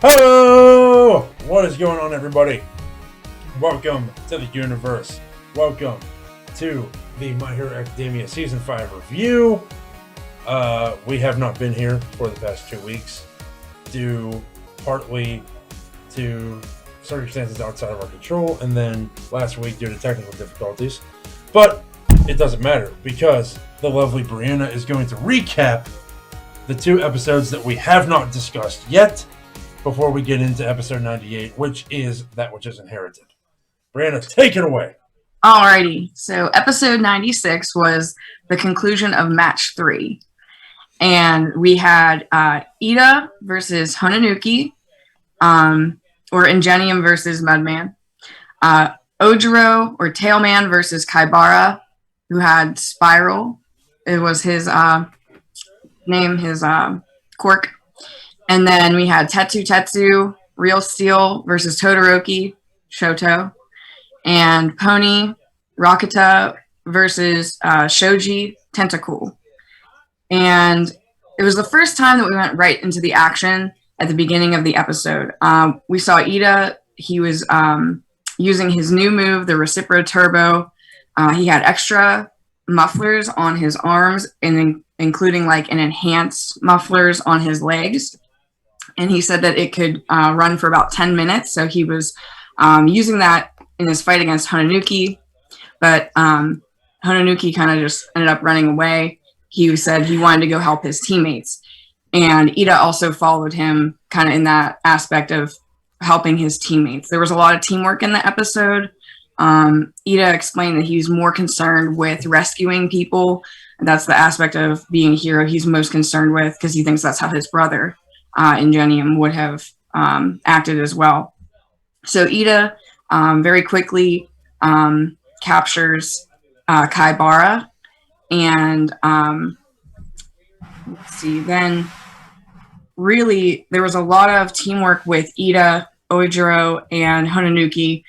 Hello! What is going on, everybody? Welcome to the universe. Welcome to the My Hero Academia Season 5 review. We have not been here for the past 2 weeks, due partly to circumstances outside of our control, and then last week due to technical difficulties. But it doesn't matter, because the lovely Brianna is going to recap the 2 episodes that we have not discussed yet, before we get into episode 98, which is That Which Is Inherited. Brianna, take it away. Alrighty, so episode 96 was the conclusion of match 3. And we had Ida versus Hononuki, or Ingenium versus Mudman. Ojiro, or Tailman, versus Kaibara, who had Spiral. It was his name, his quirk. And then we had Tetsu, Real Steel versus Todoroki, Shoto. And Pony, Rakata versus Shoji, Tentacool. And it was the first time that we went right into the action at the beginning of the episode. We saw Ida. He was using his new move, the Recipro Turbo. He had extra mufflers on his arms, and including like an enhanced mufflers on his legs. And he said that it could run for about 10 minutes. So he was using that in his fight against Hononuki. But Hononuki kind of just ended up running away. He said he wanted to go help his teammates. And Ida also followed him kind of in that aspect of helping his teammates. There was a lot of teamwork in the episode. Ida explained that he was more concerned with rescuing people. And that's the aspect of being a hero he's most concerned with, because he thinks that's how his brother Ingenium would have acted as well. So Ida very quickly captures Kaibara, and let's see, then really there was a lot of teamwork with Ida, Ojiro, and Hononuki,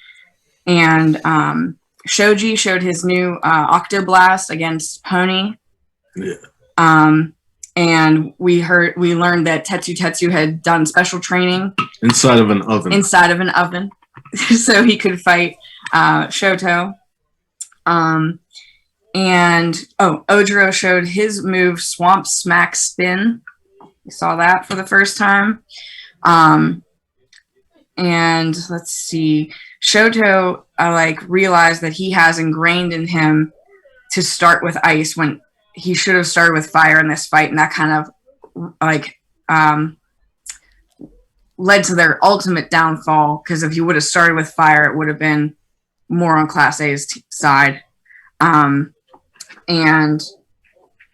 and Shoji showed his new Octoblast against Pony. Yeah. And we learned that Tetsu had done special training inside of an oven, so he could fight Shoto. And Ojiro showed his move, Swamp Smack Spin. We saw that for the first time. And let's see, Shoto realized that he has ingrained in him to start with ice when he should have started with fire in this fight, and that kind of led to their ultimate downfall, because if he would have started with fire, it would have been more on Class A's side. And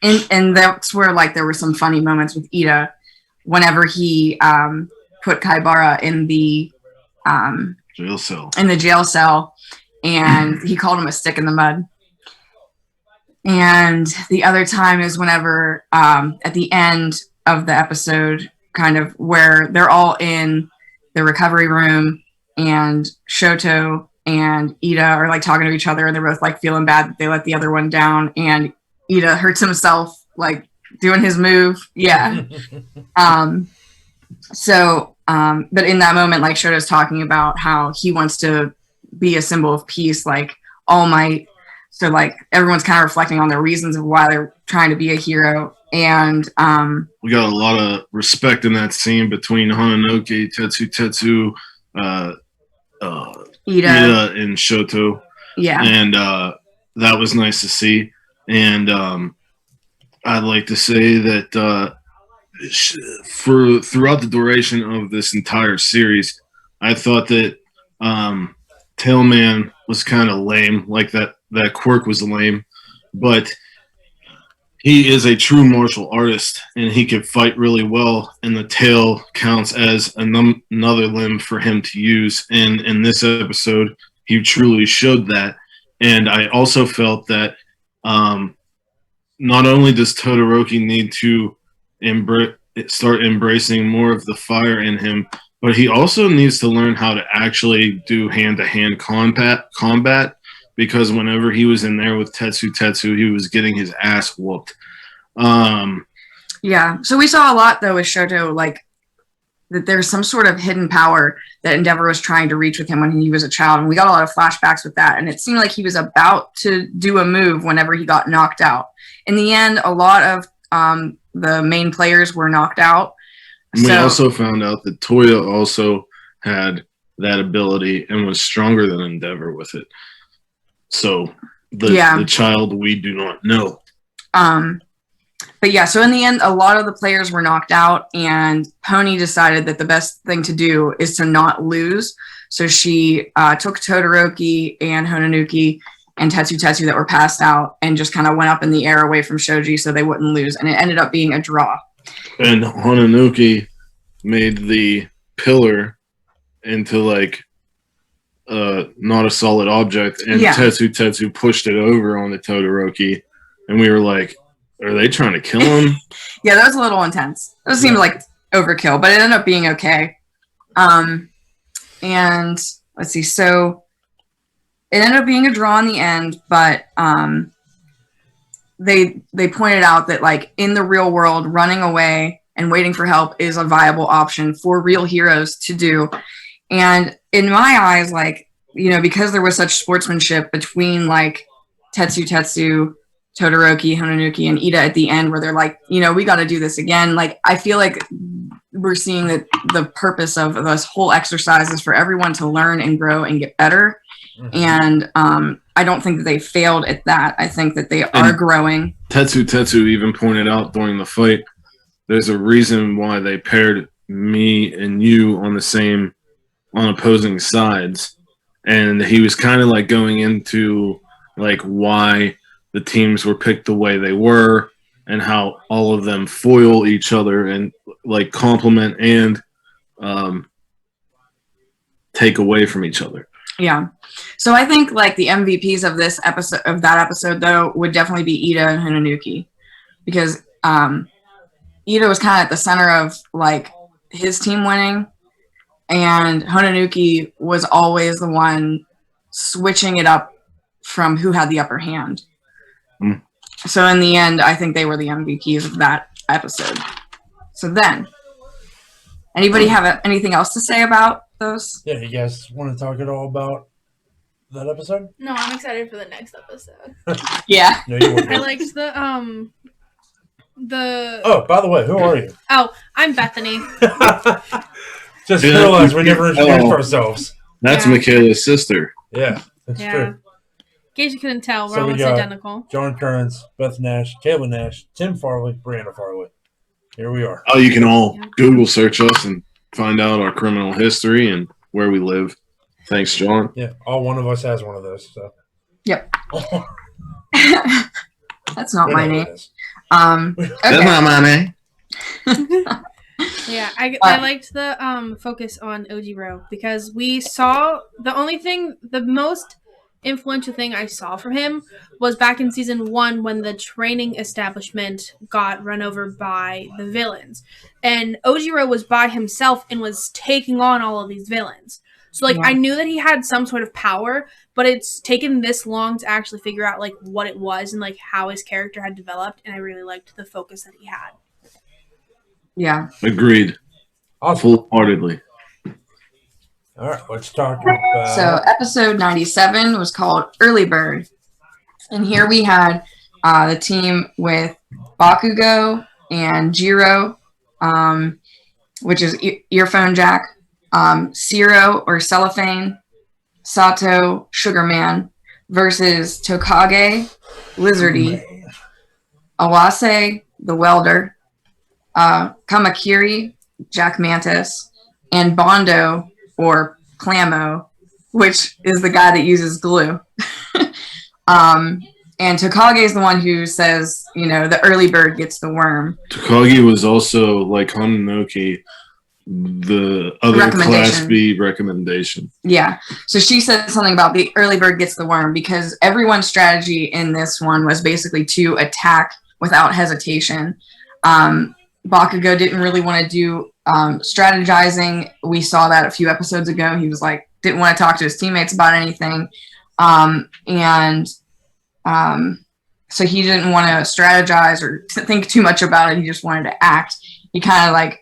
that's where there were some funny moments with Ida whenever he put Kaibara in the jail cell, and he called him a stick in the mud. And the other time is whenever at the end of the episode, kind of where they're all in the recovery room, and Shoto and Ida are talking to each other, and they're both feeling bad that they let the other one down, and Ida hurts himself doing his move. Yeah. But in that moment, Shoto's talking about how he wants to be a symbol of peace, All Might. So everyone's kind of reflecting on the reasons of why they're trying to be a hero. And we got a lot of respect in that scene between Hononuki, Tetsu, Ida, and Shoto. Yeah. And that was nice to see. And I'd like to say that throughout the duration of this entire series, I thought that Tailman was kind of lame, that quirk was lame, but he is a true martial artist, and he can fight really well, and the tail counts as another limb for him to use. And in this episode, he truly showed that. And I also felt that not only does Todoroki need to start embracing more of the fire in him, but he also needs to learn how to actually do hand-to-hand combat, because whenever he was in there with Tetsu, he was getting his ass whooped. Yeah. So we saw a lot, though, with Shoto, that there's some sort of hidden power that Endeavor was trying to reach with him when he was a child. And we got a lot of flashbacks with that. And it seemed like he was about to do a move whenever he got knocked out. In the end, a lot of the main players were knocked out. And we also found out that Toya also had that ability and was stronger than Endeavor with it. So the child we do not know. But yeah, so in the end, a lot of the players were knocked out, and Pony decided that the best thing to do is to not lose. So she took Todoroki and Hononuki and Tetsu Tetsu that were passed out and just kind of went up in the air away from Shoji so they wouldn't lose. And it ended up being a draw. And Hononuki made the pillar into like not a solid object, and Tetsu Tetsu pushed it over on the Todoroki, and we were like, are they trying to kill him? Yeah, that was a little intense. It seemed like overkill, but it ended up being okay. And let's see, so it ended up being a draw in the end, but they pointed out that like in the real world, running away and waiting for help is a viable option for real heroes to do. And in my eyes, like, you know, because there was such sportsmanship between like Tetsu Tetsu, Todoroki, Hononuki, and Ida at the end, where they're like, you know, we got to do this again. Like, I feel like we're seeing that the purpose of this whole exercise is for everyone to learn and grow and get better. And I don't think that they failed at that. I think that they are growing. Tetsu Tetsu even pointed out during the fight, there's a reason why they paired me and you on opposing sides. And he was kind of like going into like why the teams were picked the way they were and how all of them foil each other and like complement and take away from each other. Yeah. So I think like the MVPs of that episode though would definitely be Ida and Hononuki, because Ida was kind of at the center of like his team winning, and Hononuki was always the one switching it up from who had the upper hand. So in the end, I think they were the MVPs of that episode. So then, anybody have anything else to say about those? Yeah, you guys want to talk at all about that episode? No, I'm excited for the next episode. Yeah. No, you won't. I liked the Oh, by the way, who are you? Oh, I'm Bethany. Just realized we never introduced ourselves. That's Yeah. Michaela's sister. Yeah, that's Yeah. true. In case you couldn't tell, we're So we almost got- identical. John Kearns, Beth Nash, Kayla Nash, Tim Farley, Brianna Farley. Here we are. Oh, you can all Google search us and find out our criminal history and where we live. Thanks, John. Yeah, all one of us has one of those. So. Yep. That's not We my know name. who it is. That's Okay. not my name. Yeah, I liked the focus on Ojiro because we saw the most influential thing I saw from him was back in season 1 when the training establishment got run over by the villains, and Ojiro was by himself and was taking on all of these villains. So like, Yeah. I knew that he had some sort of power, but it's taken this long to actually figure out like what it was and like how his character had developed, and I really liked the focus that he had. Yeah. Agreed. Awesome. Full-heartedly. All right, let's talk about. So episode 97 was called Early Bird. And here we had the team with Bakugo and Jiro, which is Earphone Jack, Siro or Cellophane, Sato, Sugarman, versus Tokage, Lizardy, Awase, the Welder, Kamakiri, Jack Mantis, and Bondo, or Clamo, which is the guy that uses glue. And Tokage is the one who says, you know, the early bird gets the worm. Takagi was also, like Hononoki, the other Class Recommendation. B recommendation. Yeah. So she said something about the early bird gets the worm because everyone's strategy in this one was basically to attack without hesitation. Bakugo didn't really want to do strategizing. We saw that a few episodes ago. He was like, didn't want to talk to his teammates about anything. So he didn't want to strategize or think too much about it. He just wanted to act. He kind of like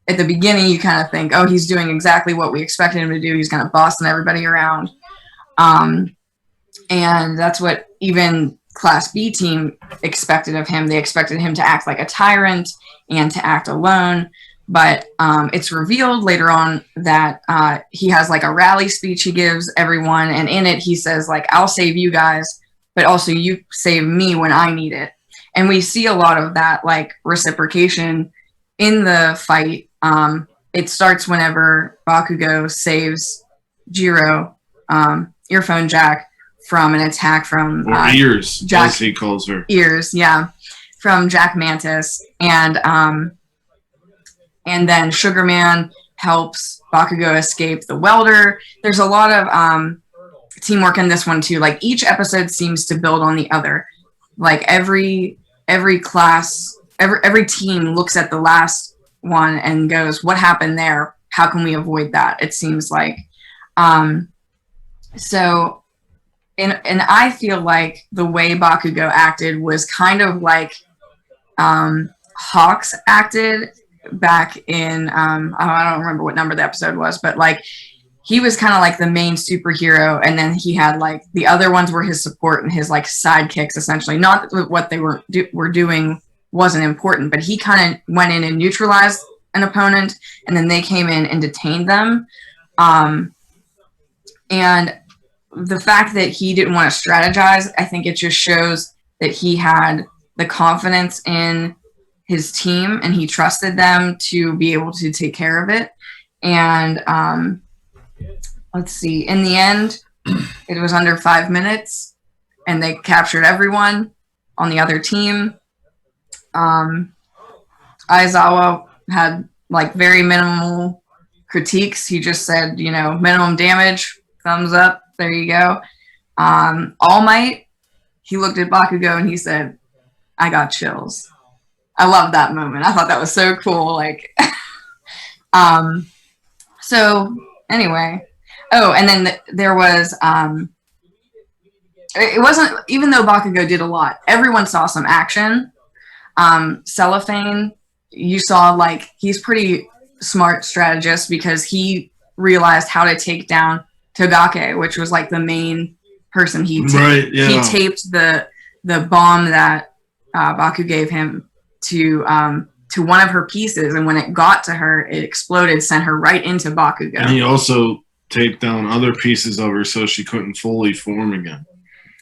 at the beginning, you kind of think, oh, he's doing exactly what we expected him to do. He's kind of bossing everybody around. And that's what even Class B team expected of him. They expected him to act like a tyrant and to act alone. But it's revealed later on that he has like a rally speech he gives everyone. And in it, he says, like, I'll save you guys, but also you save me when I need it. And we see a lot of that, like, reciprocation in the fight. It starts whenever Bakugo saves Jiro, Earphone Jack, from an attack from Ears, Jack, as he calls her. Ears, yeah, from Jack Mantis, and then Sugar Man helps Bakugo escape the welder. There's a lot of teamwork in this one too. Like, each episode seems to build on the other. Like, every class, every team looks at the last one and goes, what happened there? How can we avoid that? It seems like. So, and I feel like the way Bakugo acted was kind of like Hawks acted back in, I don't remember what number the episode was, but like, he was kind of like the main superhero, and then he had like the other ones were his support and his like sidekicks, essentially. Not that what they were doing wasn't important, but he kind of went in and neutralized an opponent, and then they came in and detained them. And the fact that he didn't want to strategize, I think it just shows that he had the confidence in his team and he trusted them to be able to take care of it. And let's see, in the end, it was under 5 minutes and they captured everyone on the other team. Aizawa had like very minimal critiques. He just said, you know, minimum damage, thumbs up, there you go. All Might, he looked at Bakugo and he said, I got chills. I love that moment. I thought that was so cool. Like, so anyway. Oh, and then there was, it wasn't, even though Bakugo did a lot, everyone saw some action. Cellophane, you saw like, he's pretty smart strategist because he realized how to take down Togake, which was like the main person he taped. Right, yeah. He taped the bomb that Baku gave him to one of her pieces, and when it got to her, it exploded, sent her right into Bakugo. And he also taped down other pieces of her so she couldn't fully form again,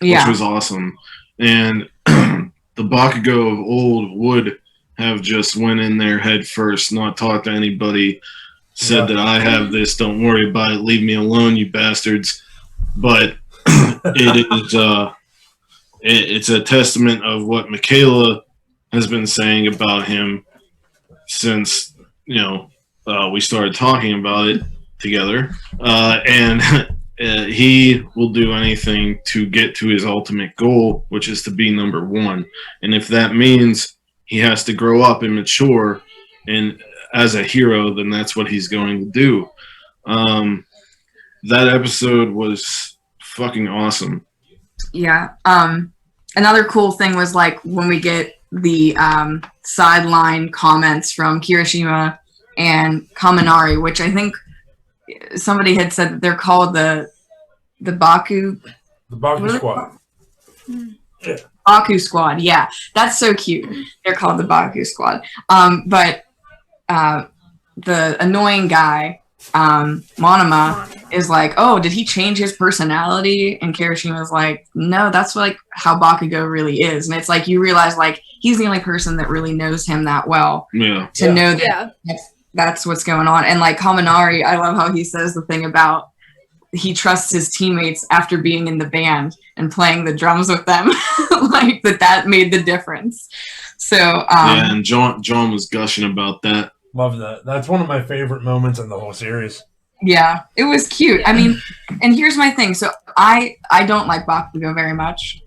yeah. which was awesome. And the Bakugo of old would have just went in there head first, not talked to anybody, said that I have this, don't worry about it, leave me alone, you bastards. But it's a testament of what Michaela has been saying about him since, you know, we started talking about it together. And he will do anything to get to his ultimate goal, which is to be number one. And if that means he has to grow up and mature and as a hero, then that's what he's going to do. That episode was fucking awesome. Yeah. Another cool thing was like when we get the sideline comments from Kirishima and Kaminari, which I think somebody had said that they're called the Baku. The Baku Squad. Yeah. Baku Squad. Yeah, that's so cute. They're called the Baku Squad. But the annoying guy, Monoma, is like, oh, did he change his personality? And Kirishima's like, no, that's like how Bakugo really is. And it's like you realize like he's the only person that really knows him that well to know that that's what's going on. And like Kaminari, I love how he says the thing about he trusts his teammates after being in the band and playing the drums with them, like that made the difference. So yeah, and John was gushing about that. Love that. That's one of my favorite moments in the whole series. Yeah, it was cute. I mean, and here's my thing. So I don't like Bakugo very much.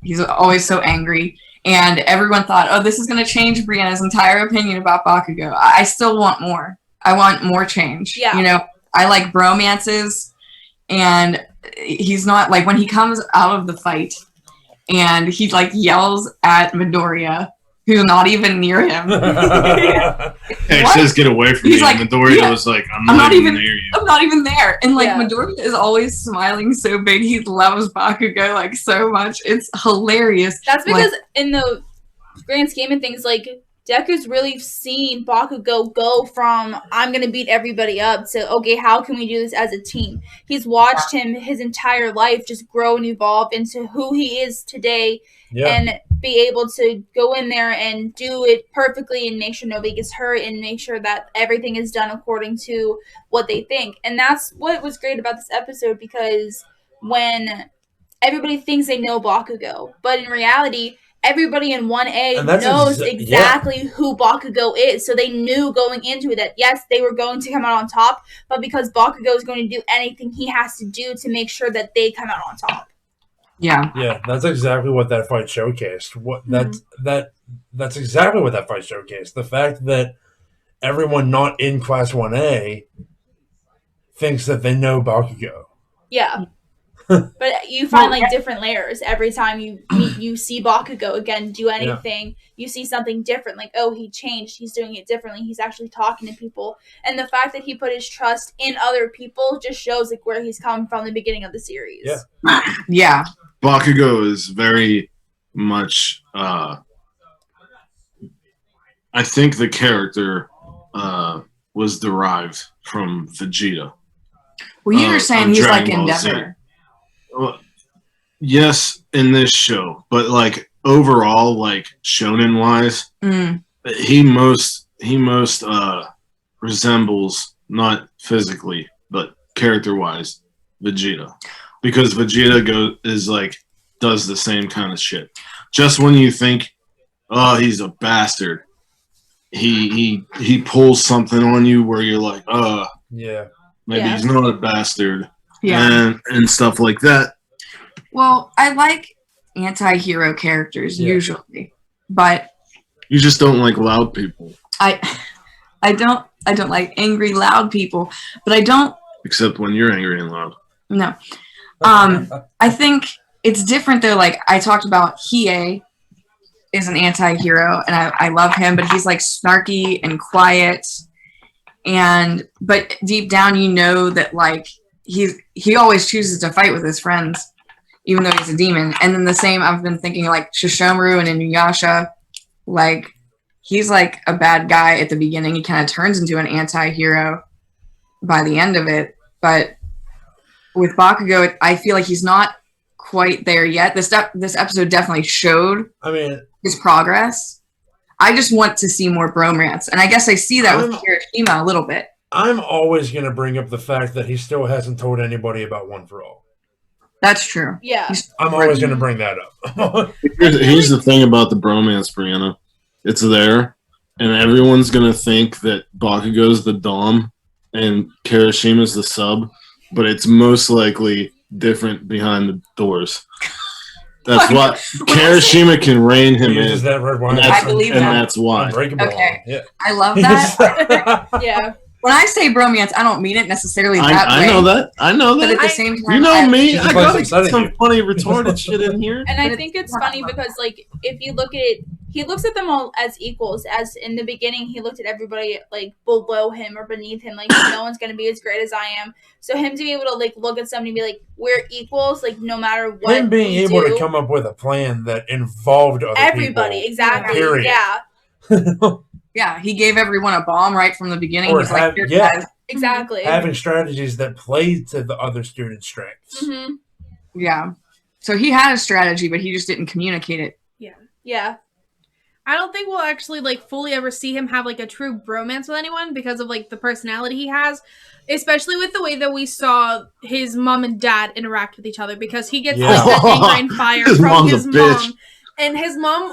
He's always so angry. And everyone thought, oh, this is going to change Brianna's entire opinion about Bakugo. I still want more. I want more change. Yeah. You know, I like bromances. And he's not, like, when he comes out of the fight and he, like, yells at Midoriya who's not even near him. Hey, What? says get away from He's me. like, And Midoriya yeah, was like, I'm I'm not not even even- near you. I'm not even there. And like Yeah. Midoriya is always smiling so big. He loves Bakugo like so much. It's hilarious. That's because in the grand scheme of things, like Deku's really seen Bakugo go from I'm gonna beat everybody up to okay, how can we do this as a team? He's watched him his entire life just grow and evolve into who he is today, Yeah. and be able to go in there and do it perfectly and make sure nobody gets hurt and make sure that everything is done according to what they think. And that's what was great about this episode, because when everybody thinks they know Bakugo, but in reality, everybody in 1A And that's knows yeah. exactly who Bakugo is. So they knew going into it that, yes, they were going to come out on top, but because Bakugo is going to do anything he has to do to make sure that they come out on top. Yeah. Yeah, that's exactly what that fight showcased. That's exactly what that fight showcased. The fact that everyone not in Class 1A thinks that they know Bakugo. Yeah. But you find like different layers every time you see Bakugo again do anything. You see something different, like, oh, he changed, he's doing it differently, he's actually talking to people. And the fact that he put his trust in other people just shows like where he's come from the beginning of the series. Yeah. Yeah. Bakugo is very much. I think the character was derived from Vegeta. Well, you were saying of he's like Dragon Ball Z. Endeavor. Well, yes, in this show, but like overall, like shonen wise, Mm. he most resembles, not physically but character wise, Vegeta, because Vegeta does the same kind of shit. Just when you think, oh, he's a bastard, he pulls something on you where you're like, Yeah. maybe Yeah. he's not a bastard, Yeah. and stuff like that. Well, I like anti-hero characters Yeah. usually, but You just don't like loud people, I don't like angry loud people, but I don't except when you're angry and loud. no. I think it's different though. Like I talked about, Hiei is an anti-hero, and I love him, but he's like snarky and quiet, but deep down you know that like he always chooses to fight with his friends, even though he's a demon. And then the same, I've been thinking like Shishomaru and Inuyasha, like he's like a bad guy at the beginning. He kind of turns into an anti-hero by the end of it, but with Bakugo, I feel like he's not quite there yet. This episode definitely showed I mean, his progress. I just want to see more bromance, and I guess I see that with Kirishima a little bit. I'm always going to bring up the fact that he still hasn't told anybody about One for All. That's true. Yeah. I'm always going to bring that up. Here's the thing about the bromance, Brianna. It's there, and everyone's gonna think that Bakugo's the dom and Kirishima's the sub, but it's most likely different behind the doors. That's why Kirishima can rein He him uses in, that red wine. and that's, I believe and that. that's why. Unbreakable. Okay. Yeah. I love that. Yeah. When I say bromance, I don't mean it necessarily that way. I know that. I know But at that. the same time, You know me. She's I just gotta like get upsetting some you. funny retarded shit in here. And But I think it's it's funny because, like, if you look at it, he looks at them all as equals. As in the beginning, he looked at everybody like below him or beneath him, like no one's gonna be as great as I am. So him to be able to like look at somebody and be like, "We're equals," like no matter what. Him being we able do, to come up with a plan that involved other everybody people. exactly. Period. Yeah, yeah, he gave everyone a bomb right from the beginning. Or He's like, "Here, yeah. guys." exactly. Having strategies that played to the other students' strengths. hmm Yeah. So he had a strategy, but he just didn't communicate it. Yeah, I don't think we'll actually like fully ever see him have like a true bromance with anyone because of like the personality he has, especially with the way that we saw his mom and dad interact with each other, because he gets Yeah. like that anger and fire His from mom's a his bitch. mom, and his mom,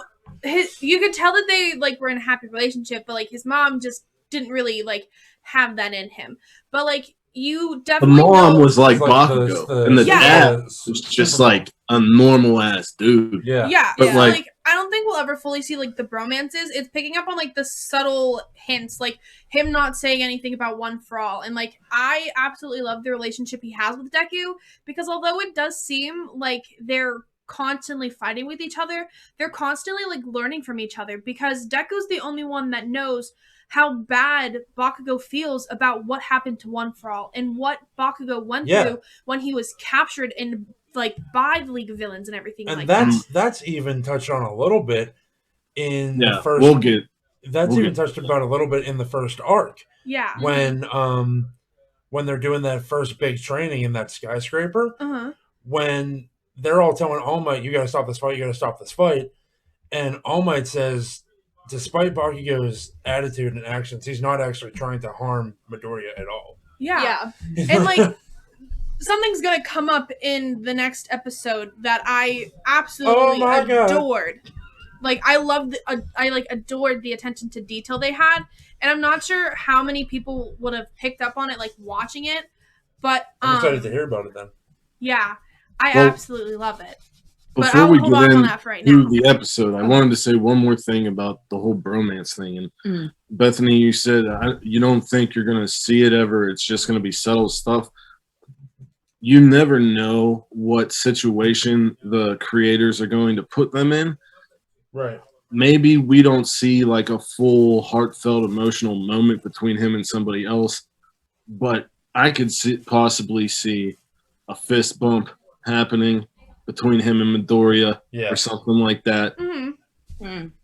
you could tell that they like were in a happy relationship, but like his mom just didn't really like have that in him. But like you The definitely mom know- was like It's Bakugo, and the Yeah. dad was just like a normal ass dude. Yeah. Yeah, But, yeah. like- Like, I don't think we'll ever fully see like the bromances. It's picking up on like the subtle hints, like him not saying anything about One for All, and like I absolutely love the relationship he has with Deku, because although it does seem like they're constantly fighting with each other, they're constantly like learning from each other, because Deku's the only one that knows how bad Bakugo feels about what happened to One For All and what Bakugo went Yeah. through when he was captured and like by the League of Villains and everything And like that's even touched on a little bit in the Yeah, first. we'll get. That's we'll even get- touched about a little bit in the first arc yeah. when they're doing that first big training in that skyscraper. Uh-huh. When they're all telling All Might, "You got to stop this fight. You got to stop this fight," and All Might says, despite Bakugo's attitude and actions, he's not actually trying to harm Midoriya at all. Yeah. Yeah. And like something's gonna come up in the next episode that I absolutely Oh my God. adored. Like I loved, I like adored the attention to detail they had, and I'm not sure how many people would have picked up on it, like watching it. But I'm excited to hear about it then. yeah, I Well, absolutely love it. But Before I'll we hold get on in that for right to now. the episode, I wanted to say one more thing about the whole bromance thing. And Mm. Bethany, you said you don't think you're going to see it ever. It's just going to be subtle stuff. You never know what situation the creators are going to put them in. Right. Maybe we don't see like a full heartfelt emotional moment between him and somebody else, but I could possibly see a fist bump happening between him and Midoriya Yeah. or something like that hmm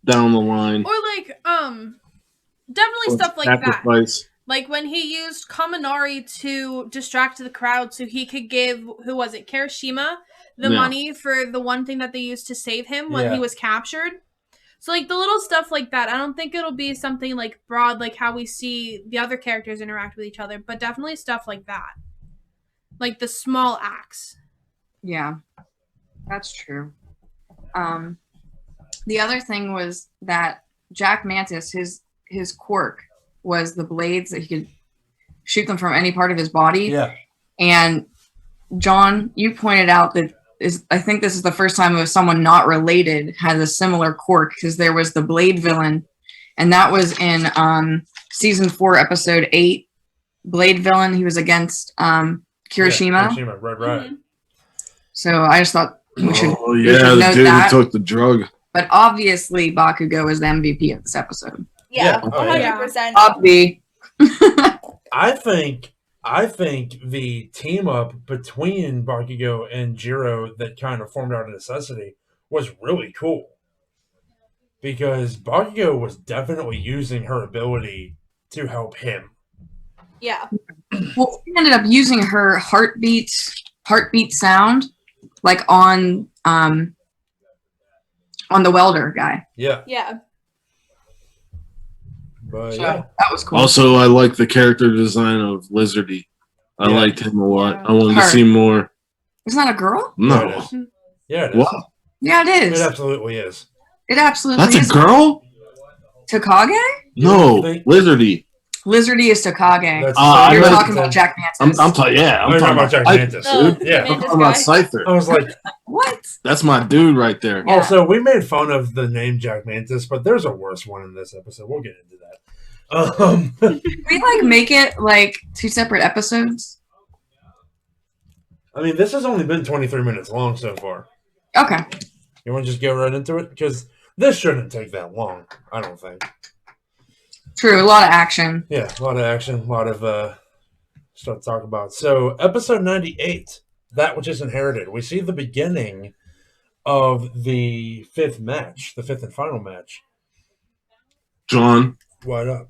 down the line. Or like definitely Or stuff like that. sacrifice. Like when he used Kaminari to distract the crowd so he could give, who was it, Kirishima, the Yeah. money for the one thing that they used to save him when Yeah. he was captured. So like the little stuff like that, I don't think it'll be something like broad like how we see the other characters interact with each other, but definitely stuff like that. Like the small acts. Yeah, that's true. The other thing was that Jack Mantis, his quirk was the blades that he could shoot them from any part of his body. Yeah. And John, you pointed out that I think this is the first time of someone not related had a similar quirk, because there was the Blade villain, and that was in season 4, episode 8. Blade villain, he was against Kirishima. Yeah, Kirishima, right. Mhm. So I just thought we should. Oh we yeah, should the note dude that. who took the drug. But obviously, Bakugo is the MVP of this episode. Yeah, Yeah. Oh, yeah. 100%. Obvi. I think the team up between Bakugo and Jiro that kind of formed out of necessity was really cool. Because Bakugo was definitely using her ability to help him. Yeah. Well, she ended up using her heartbeat sound, like on the welder guy. Yeah. Yeah. But So yeah. that was cool. Also, I like the character design of Lizardy. I Yeah. liked him a lot. Yeah. I wanted to Her. see more. Isn't that a girl? Yeah, it No, is. Yeah, it is. what? Yeah, it It is. absolutely is. It absolutely That's is. a girl? Takage? No, think- Lizardy. Lizardy is Takage. That's I You're know- talking about Jack Mantis. I'm talking. Yeah, I'm talking about Jack Scyther, Mantis. Oh, dude. Yeah. I'm Mantis talking about guy. Scyther. I was like, What? That's my dude right there. Yeah. also, we made fun of the name Jack Mantis, but there's a worse one in this episode. We'll get into that. We like make it like 2 separate episodes. I mean, this has only been 23 minutes long so far. Okay. You want to just go right into it? Because this shouldn't take that long, I don't think. True. A lot of action. Yeah, a lot of action, a lot of stuff to talk about. So, episode 98, That Which Is Inherited. We see the beginning of the 5th match, the 5th and final match. John, What up?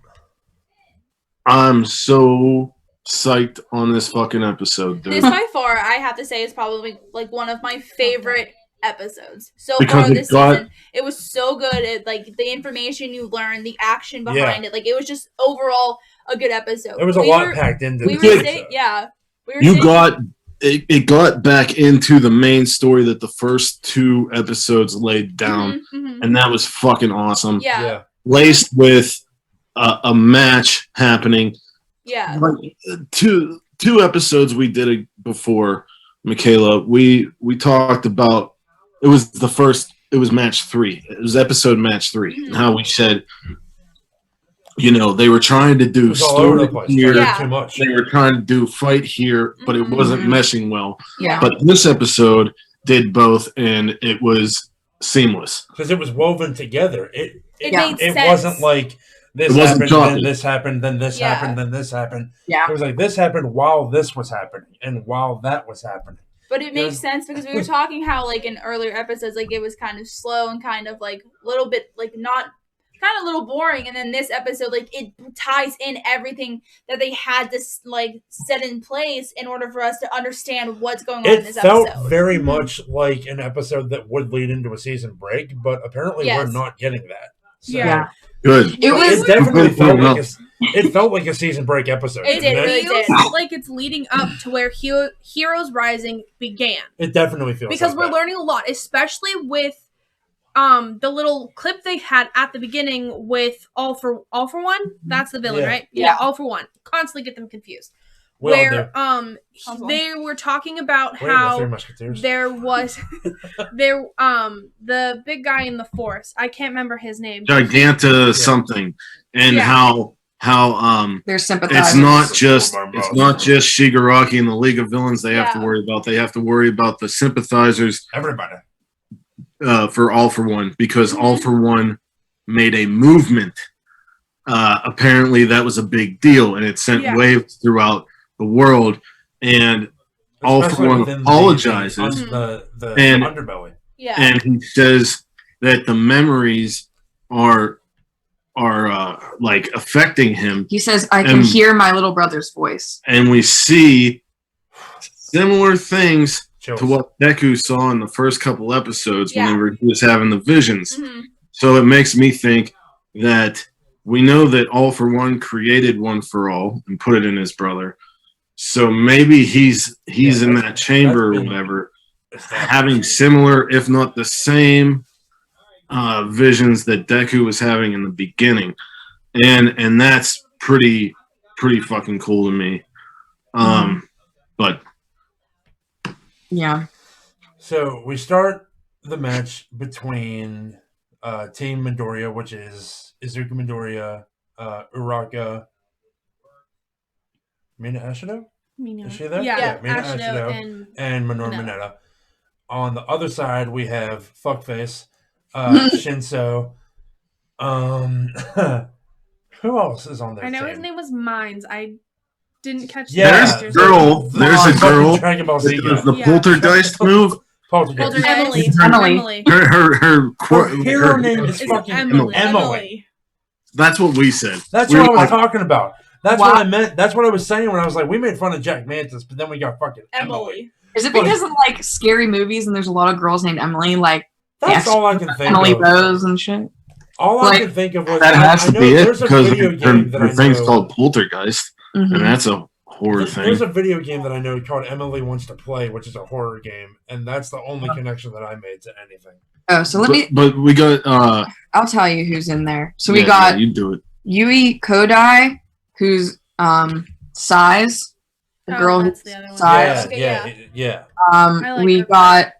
I'm so psyched on this fucking episode, This dude. by far, I have to say, is probably like one of my favorite episodes so Because far it this got- season. It was so good. It, like the information you learned, the action behind it. Like it was just overall a good episode. There was a We lot were- packed into We this were episode. saying, yeah. We were You saying- got it got back into the main story that the first 2 episodes laid down, Mhm, mhm. and that was fucking awesome. Yeah, Yeah. Laced with a match happening. yeah, Like, two episodes we did it before, Michaela. We talked about it was match 3. It was episode match 3. Mhm. And how we said, they were trying to It do was all over the story place. here. Turned Yeah. Too much. They were trying to do fight here, but it Mhm. wasn't meshing well. Yeah. But this episode, did both, and it was seamless. Because it was woven together. It made it sense. wasn't like this It wasn't happened, choppy. then this happened, then this Yeah. happened, then this happened. Yeah. It was like this happened while this was happening and while that was happening. But it makes There's- sense because we were talking how like in earlier episodes like it was kind of slow and kind of like a little bit like not kind of a little boring, and then this episode like it ties in everything that they had to like set in place in order for us to understand what's going on in It this felt episode. very much like an episode that would lead into a season break, but apparently we're Yes. not getting that. So, Yeah. Good. It was It definitely felt Well, like it felt like a season break episode. It didn't did, really feels did. like it's leading up to where Heroes Rising began. It definitely feels Because like we're that. learning a lot, especially with the little clip they had at the beginning with All for One. That's the villain, Yeah. right? Yeah. All for One. Constantly get them confused. We all where do. they were talking about We're in the Three how Musketeers. there was the big guy in the forest. I can't remember his name. Giganta something, and Yeah. how They're it's sympathizers. not just Shigaraki and the League of Villains they have to Yeah. worry about. They have to worry about the sympathizers Everybody. for All for One, because All for One made a movement. Apparently, that was a big deal, and it sent Yeah. waves throughout the world. And All for Especially One within apologizes, the And- underbelly. Yeah. and he says that the memories are like affecting him, He says, "I can hear my little brother's voice." and we see similar things Chills. to what Deku saw in the first couple episodes when Yeah. they were just having the visions. Mhm. So it makes me think that we know that All for One created One for All and put it in his brother. So maybe he's Yeah, in that's- that chamber or that's been whatever, established. having similar, if not the same, visions that Deku was having in the beginning, and that's pretty fucking cool to me. But Yeah. So we start the match between Team Midoriya, which is Izuku Midoriya, Uraka, Mina Ashido, Mina. Is she there? Yeah, Yeah, Mina Ashido Ashido. and and Minoru No. Mineta. On the other side, we have Fuckface, Shinso. Who else is on there? I know his name was Mines. I didn't catch Yeah, there's characters. a girl. There's a girl Dragon Ball Z that does guy. the Yeah. poltergeist move. Poltergeist. Poltergeist. Emily. Emily. Her Her hero name is It's fucking Emily. Emily. That's what we said. That's We what I were was like, talking about. That's Wow. what I meant. That's what I was saying when I was like, we made fun of Jack Mantis, but then we got fucking Emily. Emily. Is it because of like scary movies and there's a lot of girls named Emily, like That's Yes. all I can think Emily of. Rose and shit? All I Like, can think of was That has I to know be it there's a because video game that her I thing's know. called Poltergeist, Mhm. and that's a horror thing. There's a video game that I know called Emily Wants to Play, which is a horror game, and that's the only connection that I made to anything. Oh, so let me. But we got. I'll tell you who's in there. So we yeah, got yeah, you do it. Yui Kodai, who's Size, the Oh, girl that's who's the other one. Size. Okay, yeah. I like We her. got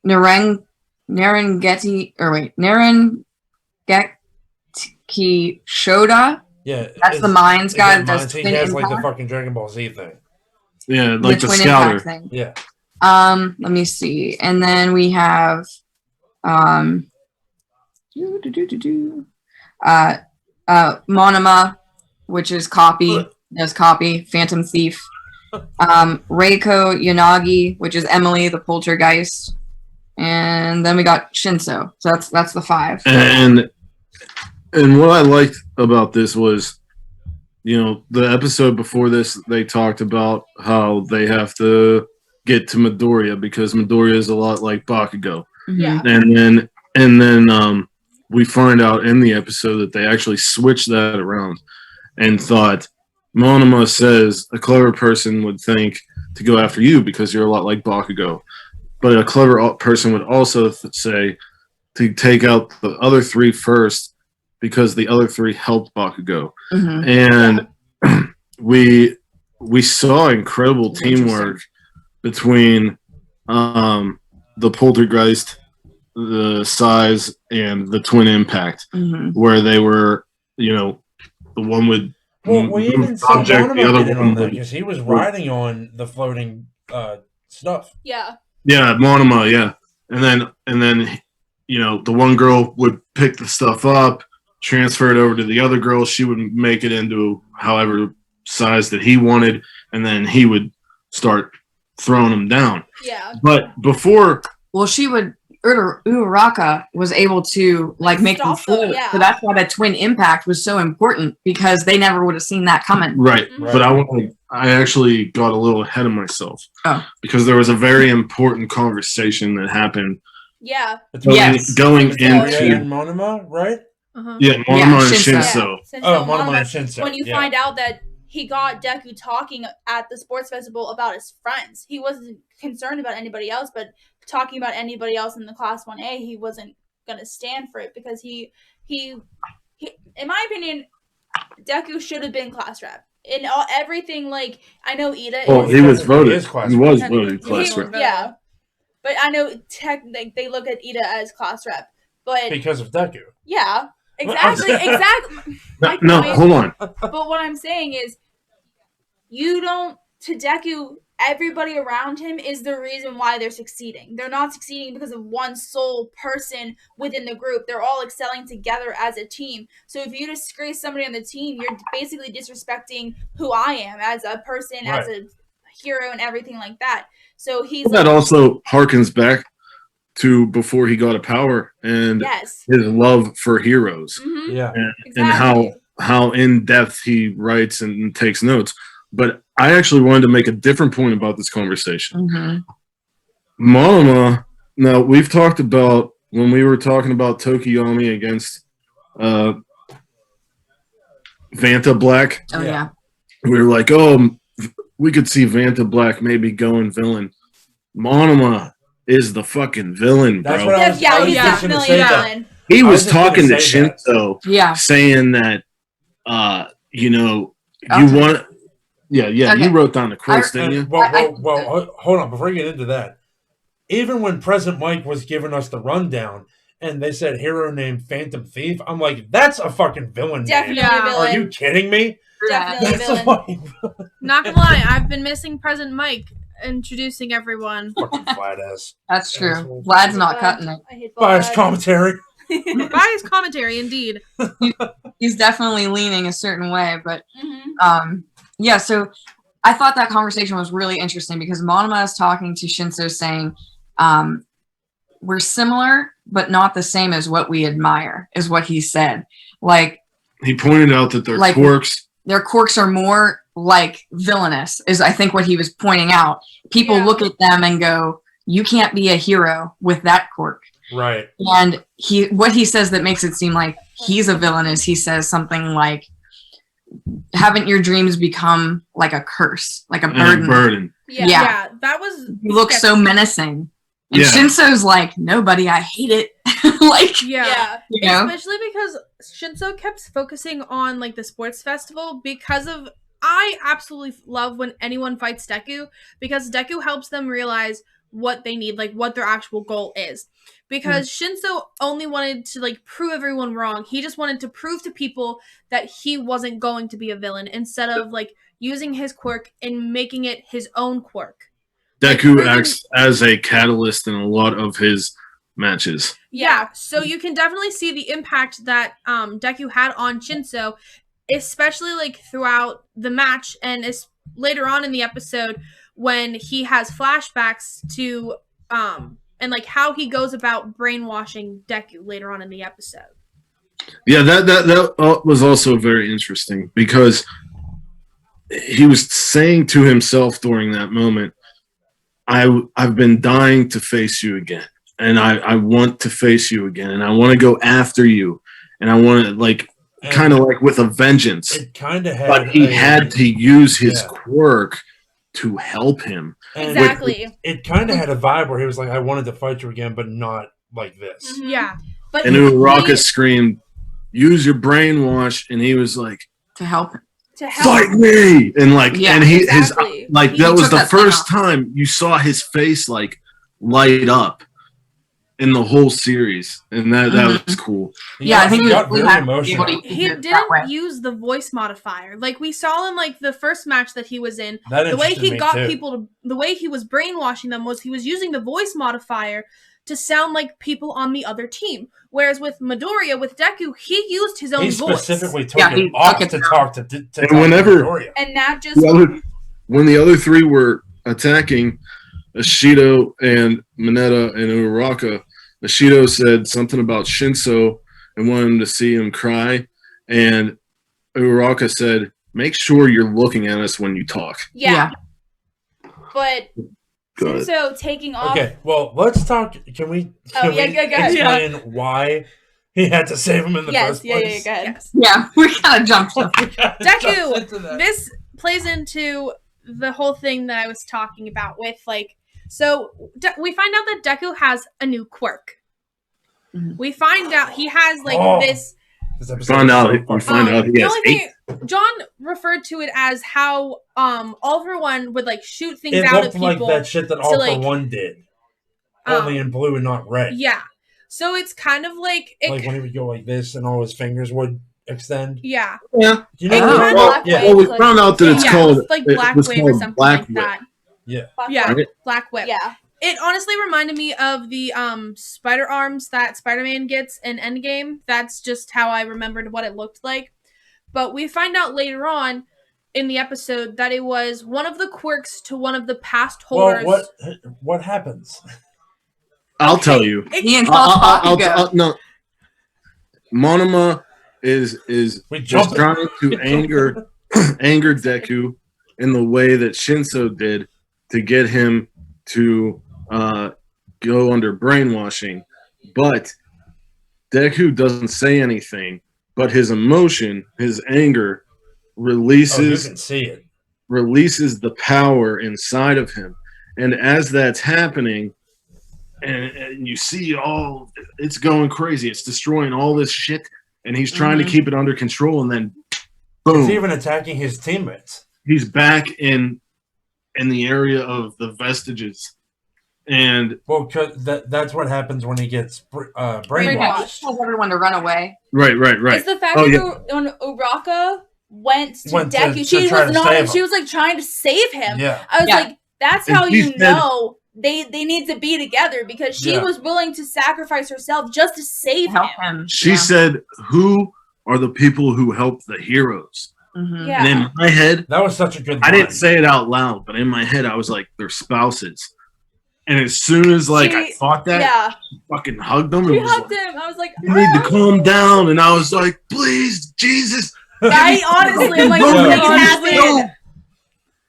Narengeki Shoda. Yeah, That's the Mines guy that does He Twin has like the Impact. fucking Dragon Ball Z thing. Yeah, like the Twin scouter. Impact thing. Yeah, Let me see. And then we have Monoma, which is Copy, does Copy, Phantom Thief. Reiko Yanagi, which is Emily, the poltergeist. And then we got Shinso. So that's the 5. And what I liked about this was, you know, the episode before this, they talked about how they have to get to Midoriya because Midoriya is a lot like Bakugo. Mhm. Yeah. And then we find out in the episode that they actually switched that around and thought Monoma says a clever person would think to go after you because you're a lot like Bakugo, but a clever person would also say to take out the other 3 first because the other 3 helped Bakugo. Mhm. And we saw incredible teamwork between the poltergeist, the Size, and the Twin Impact, Mhm. where they were, you know, the one would well, we even move saw object, the Monoma other get in one on that would. because he was riding on the floating stuff. Yeah. Yeah, Monoma, yeah. And then you know, the one girl would pick the stuff up, transfer it over to the other girl. She would make it into however size that he wanted, and then he would start throwing them down. Yeah. But before, Well, she would. Uraraka was able to like make them Stop them, float, yeah. so that's why that twin impact was so important because they never would have seen that coming. right, Mhm. but I actually got a little ahead of myself. Oh. Because there was a very important conversation that happened Yeah. Between Yes. going Like Arya into and Monoma, right? Uh-huh. yeah, Monoma Yeah, and Shinso. Shinso. Since Oh, no Monoma Monoma- and Shinso. When you yeah. find out that he got Deku talking at the sports festival about his friends, he wasn't concerned about anybody else, but talking about anybody else in the Class 1A, he wasn't gonna stand for it because he in my opinion, Deku should have been class rep. In everything, like I know Ida Well, is he was technically voted. is class He rep. was Technically, voted he class was rep. yeah. But I know they look at Ida as class rep. But Because of Deku. yeah, exactly. No, hold on. But what I'm saying is, to Deku, everybody around him is the reason why they're succeeding. They're not succeeding because of one sole person within the group. They're all excelling together as a team. So if you disgrace somebody on the team, you're basically disrespecting who I am as a person, as a hero, and everything like that. So he's That also harkens back to before he got a power and yes, his love for heroes mm-hmm. Yeah. and Exactly. how in depth he writes and takes notes. But I actually wanted to make a different point about this conversation. Mhm. Monoma, now we've talked about when we were talking about Tokiyami against Vanta Black, Oh Yeah. yeah. we were like, oh, we could see Vanta Black maybe going villain. Monoma is the fucking villain, That's bro. what I was, I Yeah, was he's yeah. just gonna definitely say a that. villain. He I was was just gonna talking to say that. Shinzo, Yeah. saying that, you know, Okay. you want. Yeah, Okay. you wrote down the quotes, didn't And, you? well, hold on. Before you get into that, even when President Mike was giving us the rundown and they said hero named Phantom Thief, I'm like, that's a fucking villain Definitely name. Yeah. a Are villain. you kidding me? Definitely a That's a villain. fucking, Not gonna lie, I've been missing President Mike introducing everyone. fucking flat ass. That's true. Asshole. Vlad's not cutting it. I hate Biased Vlad. commentary. Biased commentary, indeed. He's definitely leaning a certain way, but Mhm. yeah, so I thought that conversation was really interesting because Monoma is talking to Shinso saying, we're similar, but not the same as what we admire, is what he said. Like, He pointed out that their Like- quirks. their quirks are more like villainous, is I think what he was pointing out. People Yeah. look at them and go, you can't be a hero with that quirk. Right. And what he says that makes it seem like he's a villain is he says something like, haven't your dreams become like a curse, like a And burden? burden. Yeah. Yeah. Yeah, that was. You look so menacing. And Yeah. Shinso's like, nobody, I hate it. Like, Yeah. Yeah. you know? Especially because Shinso kept focusing on like the sports festival because of I absolutely love when anyone fights Deku because Deku helps them realize what they need, like what their actual goal is. Because Shinso only wanted to like prove everyone wrong. He just wanted to prove to people that he wasn't going to be a villain instead of like using his quirk and making it his own quirk. Deku Like, acts as a catalyst in a lot of his matches. Yeah, so you can definitely see the impact that Deku had on Shinso, especially like throughout the match and later on in the episode when he has flashbacks to and like how he goes about brainwashing Deku later on in the episode. Yeah, that was also very interesting because he was saying to himself during that moment, I've been dying to face you again. And I want to face you again. And I want to go after you. And I want to like And kind of like with a vengeance. It kind of had. But he had to use his Yeah. quirk to help him. and Exactly. It kind of had a vibe where he was like, I wanted to fight you again, but not like this. Mhm. Yeah. But And he- Uraraka screamed, use your brainwash. And he was like, To help. to help. fight me. And like, Yeah, and his exactly. like He that was took the that thing first off. time you saw his face like light up. in the whole series, and that was cool. Yeah, I think he got we very had emotional. able to- He That way. didn't use the voice modifier. Like we saw in like the first match that he was in. That The way interested he me, got too. people to, the way he was brainwashing them was he was using the voice modifier to sound like people on the other team. Whereas with Midoriya, with Deku, he used his own He voice. specifically took Yeah, he it off took it to down. talk to And talk whenever- to Midoriya. And that just When the other three were attacking Ashido and Mineta and Uraraka, Ashido said something about Shinso and wanted him to see him cry, and Uraraka said, "Make sure you're looking at us when you talk." yeah. But Go ahead. so taking off. Okay, well, let's talk. Can we Oh, yeah, we go ahead. explain why he had to save him in the Yes, first yeah, place? go ahead. Yes. Yeah, we kind of jumped stuff. Deku, this plays into the whole thing that I was talking about with like, so we find out that Deku has a new quirk. Mhm. We find out he has like Oh. this. This episode Find is out. so We fucking- find out he The has only thing John referred to it as how All for One would like shoot things It out looked at like people. that shit that All like, for One did, um, only in blue and not red. Yeah. So it's kind of like it. Like when he would go like this, and all his fingers would extend. Yeah. Yeah. Do you It know? kinda what- Black yeah. Wave, Well, we like- found out that it's yeah, called it's like it Black was Wave or called something Black like Whip. that. Yeah. Yeah. Right? Black Whip. Yeah. It honestly reminded me of the spider arms that Spider-Man gets in Endgame. That's just how I remembered what it looked like. But we find out later on in the episode that it was one of the quirks to one of the past holders. Well, what happens? I'll tell you. He and I'll, Bakugo. no. Monoma is We just jump. trying to anger Deku in the way that Shinso did to get him to go under brainwashing. But Deku doesn't say anything, but his emotion, his anger, Oh, you releases can see it. the power inside of him. And as that's happening, and you see it's going crazy. It's destroying all this shit, and he's trying to Mhm. keep it under control, and then He's boom, even attacking his teammates. he's back in the area of the vestiges. And Well, that's what happens when he gets Brainwashed. brainwashed. Tells everyone to run away. right. It's the fact Oh, that when Uraka went to Went to- Deku, to she try was to not. save him. She was like trying to save him. Yeah. I was Yeah. like, that's And how she you said- know they need to be together, because she Yeah. was willing to sacrifice herself just to save Help him. him. She Yeah. said, "Who are the people who help the heroes?" Mhm. Yeah. And in my head, That was such a good I line. didn't say it out loud, but in my head, I was like, "They're spouses." And as soon as I She- thought that, Yeah, I fucking hugged them she and was hugged like, him. I was like, "You need to calm down." And I was like, "Please, Jesus." I honestly, I'm like, Yeah. this Yeah. happened.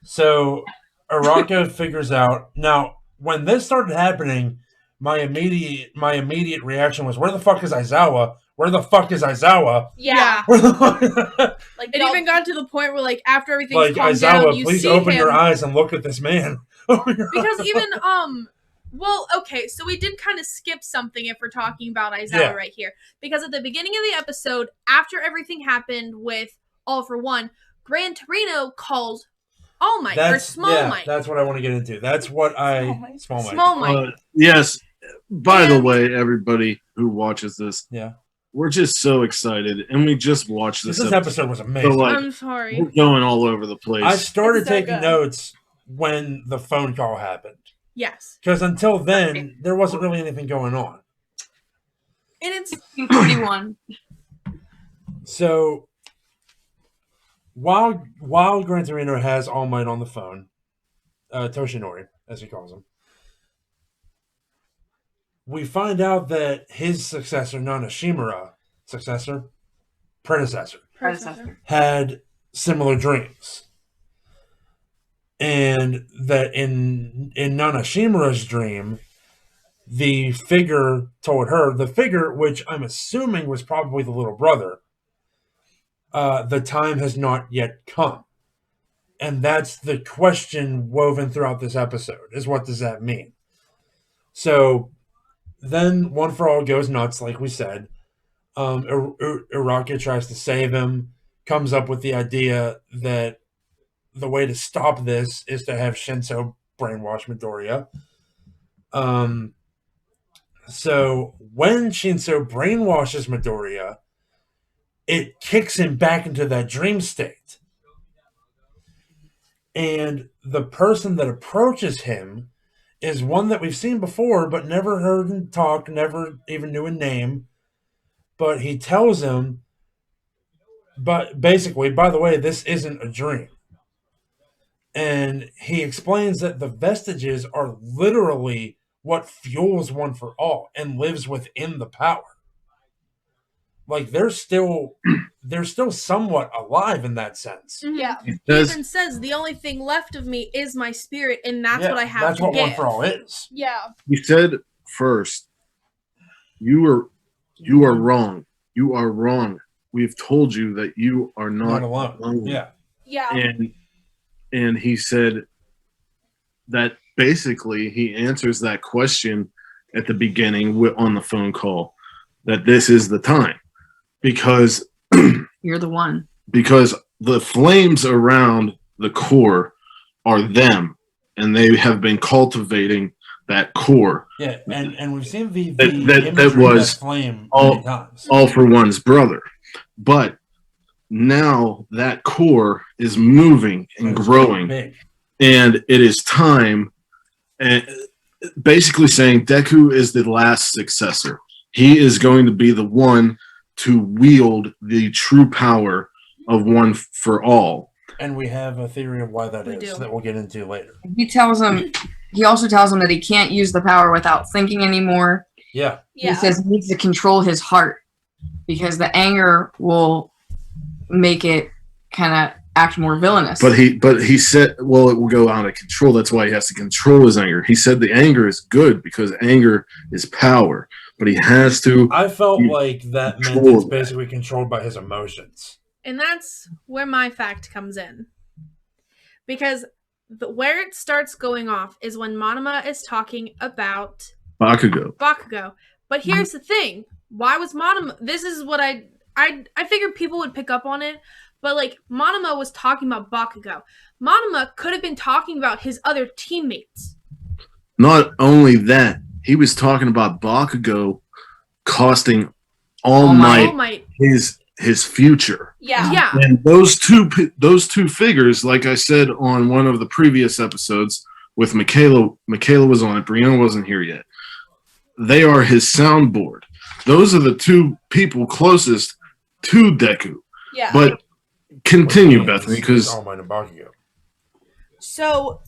So Araka figures out now when this started happening. My immediate reaction was, "Where the fuck is Aizawa? Where the fuck is Aizawa? Yeah, Where the fuck?" like It no, even got to the point where like after everything's Like calmed down, Aizawa, you please see open him your eyes and look at this man. because even well, okay, so we did kind of skip something if we're talking about Aizawa Yeah. right here. Because at the beginning of the episode, after everything happened with All for One, Gran Torino calls All Might or Small Might. That's what I want to get into. That's what Small Might. Small Might. Yes. By the And- way, everybody who watches this, Yeah. we're just so excited, and we just watched This this episode was amazing. So, like, I'm sorry. we're going all over the place. I started It's so taking good. notes when the phone call happened. Yes. Because until then, there wasn't really anything going on. And it's 41. So while Gran Torino has All Might on the phone, Toshinori, as he calls him, we find out that his successor, Predecessor. had similar dreams. And that in Nanashimura's dream, the figure told her, the figure, which I'm assuming was probably the little brother, the time has not yet come. And that's the question woven throughout this episode, is what does that mean? So then One for All goes nuts, like we said. Uraka tries to save him, comes up with the idea that the way to stop this is to have Shinso brainwash Midoriya. So when Shinso brainwashes Midoriya, it kicks him back into that dream state. And the person that approaches him is one that we've seen before, but never heard him talk, never even knew a name. But he tells him, but basically, by the way, this isn't a dream. And he explains that the vestiges are literally what fuels One for All and lives within the power. Like they're still somewhat alive in that sense. Yeah. He He says, even says the only thing left of me is my spirit, and that's Yeah, what I have that's to what give. One for All is. Yeah. he said first, you are wrong. You are wrong. We've told you that you are Not not alone. Yeah. Yeah. And he said that basically he answers that question at the beginning on the phone call, that this is the time, because You're the one. the flames around the core are them, and they have been cultivating that core. Yeah, and we've seen the That imagery was of that flame all- many times. All for One's brother. But now that core is moving and It's growing, big. and it is time, and basically saying Deku is the last successor. He is going to be the one to wield the true power of One for All. And we have a theory of why that We is do. that we'll get into later. He also tells him that he can't use the power without thinking anymore. Yeah. Yeah. He says he needs to control his heart because the anger will make it kind of act more villainous. But he said, well, it will go out of control. That's why he has to control his anger. He said the anger is good because anger is power, but he has to. I felt You like that meant control it's that. basically controlled by his emotions. And that's where my fact comes in. Because where it starts going off is when Monoma is talking about Bakugo. Bakugo. But here's the thing. Why was Monoma... This is what I figured people would pick up on it. But, like, Monoma was talking about Bakugo. Monoma could have been talking about his other teammates. Not only that, he was talking about Bakugo costing All All Might. Might All Might. his future. Yeah. Yeah. And those two figures, like I said on one of the previous episodes with Michaela was on it, Brianna wasn't here yet. They are his soundboard. Those are the two people closest to Deku. Yeah. But continue, Bethany, because All Might and Bakugo. So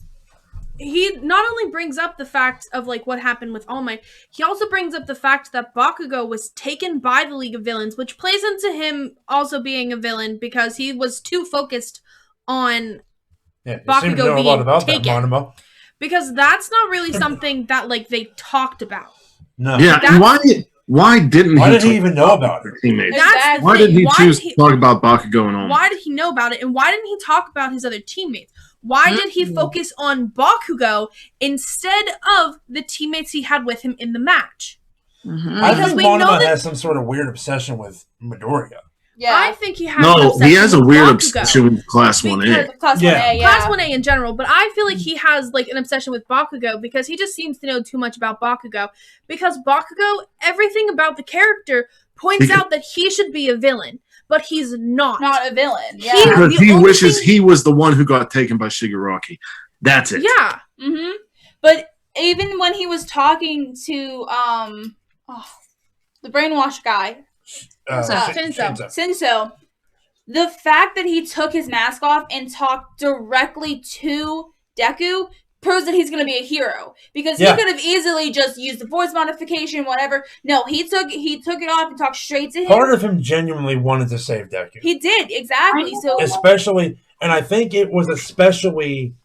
he not only brings up the fact of like what happened with All Might, he also brings up the fact that Bakugo was taken by the League of Villains, which plays into him also being a villain because he was too focused on Yeah, you seem to Bakugo know a lot being about taken. that, Monoma. because that's not really something that like they talked about. No. yeah, and why didn't Why he did he talk even know about it? to teammates? That's Exactly. the Why thing. did he Why choose did he- to talk about Bakugo and All Might? Why did he know about it, and why didn't he talk about his other teammates? Why did he focus on Bakugo instead of the teammates he had with him in the match? Mhm. I Because think we know Monoma that- has some sort of weird obsession with Midoriya. Yeah. I think he has an No, obsession he has a with weird Bakugo. obsession with Class 1A. Because- Class Yeah. 1A, yeah. Class 1A in general, but I feel like he has like an obsession with Bakugo because he just seems to know too much about Bakugo. Because Bakugo, everything about the character points Because- out that he should be a villain, but he's not. Not a villain. Yeah. He- Because the he only wishes thing- he was the one who got taken by Shigaraki. That's it. Yeah. Mm-hmm. But even when he was talking to the brainwash guy, Shinso. Shinso, the fact that he took his mask off and talked directly to Deku proves that he's going to be a hero because Yeah. he could have easily just used the voice modification, whatever. No, he took it off and talked straight to him. Part of him genuinely wanted to save Deku. He did exactly. So Especially, and I think it was especially,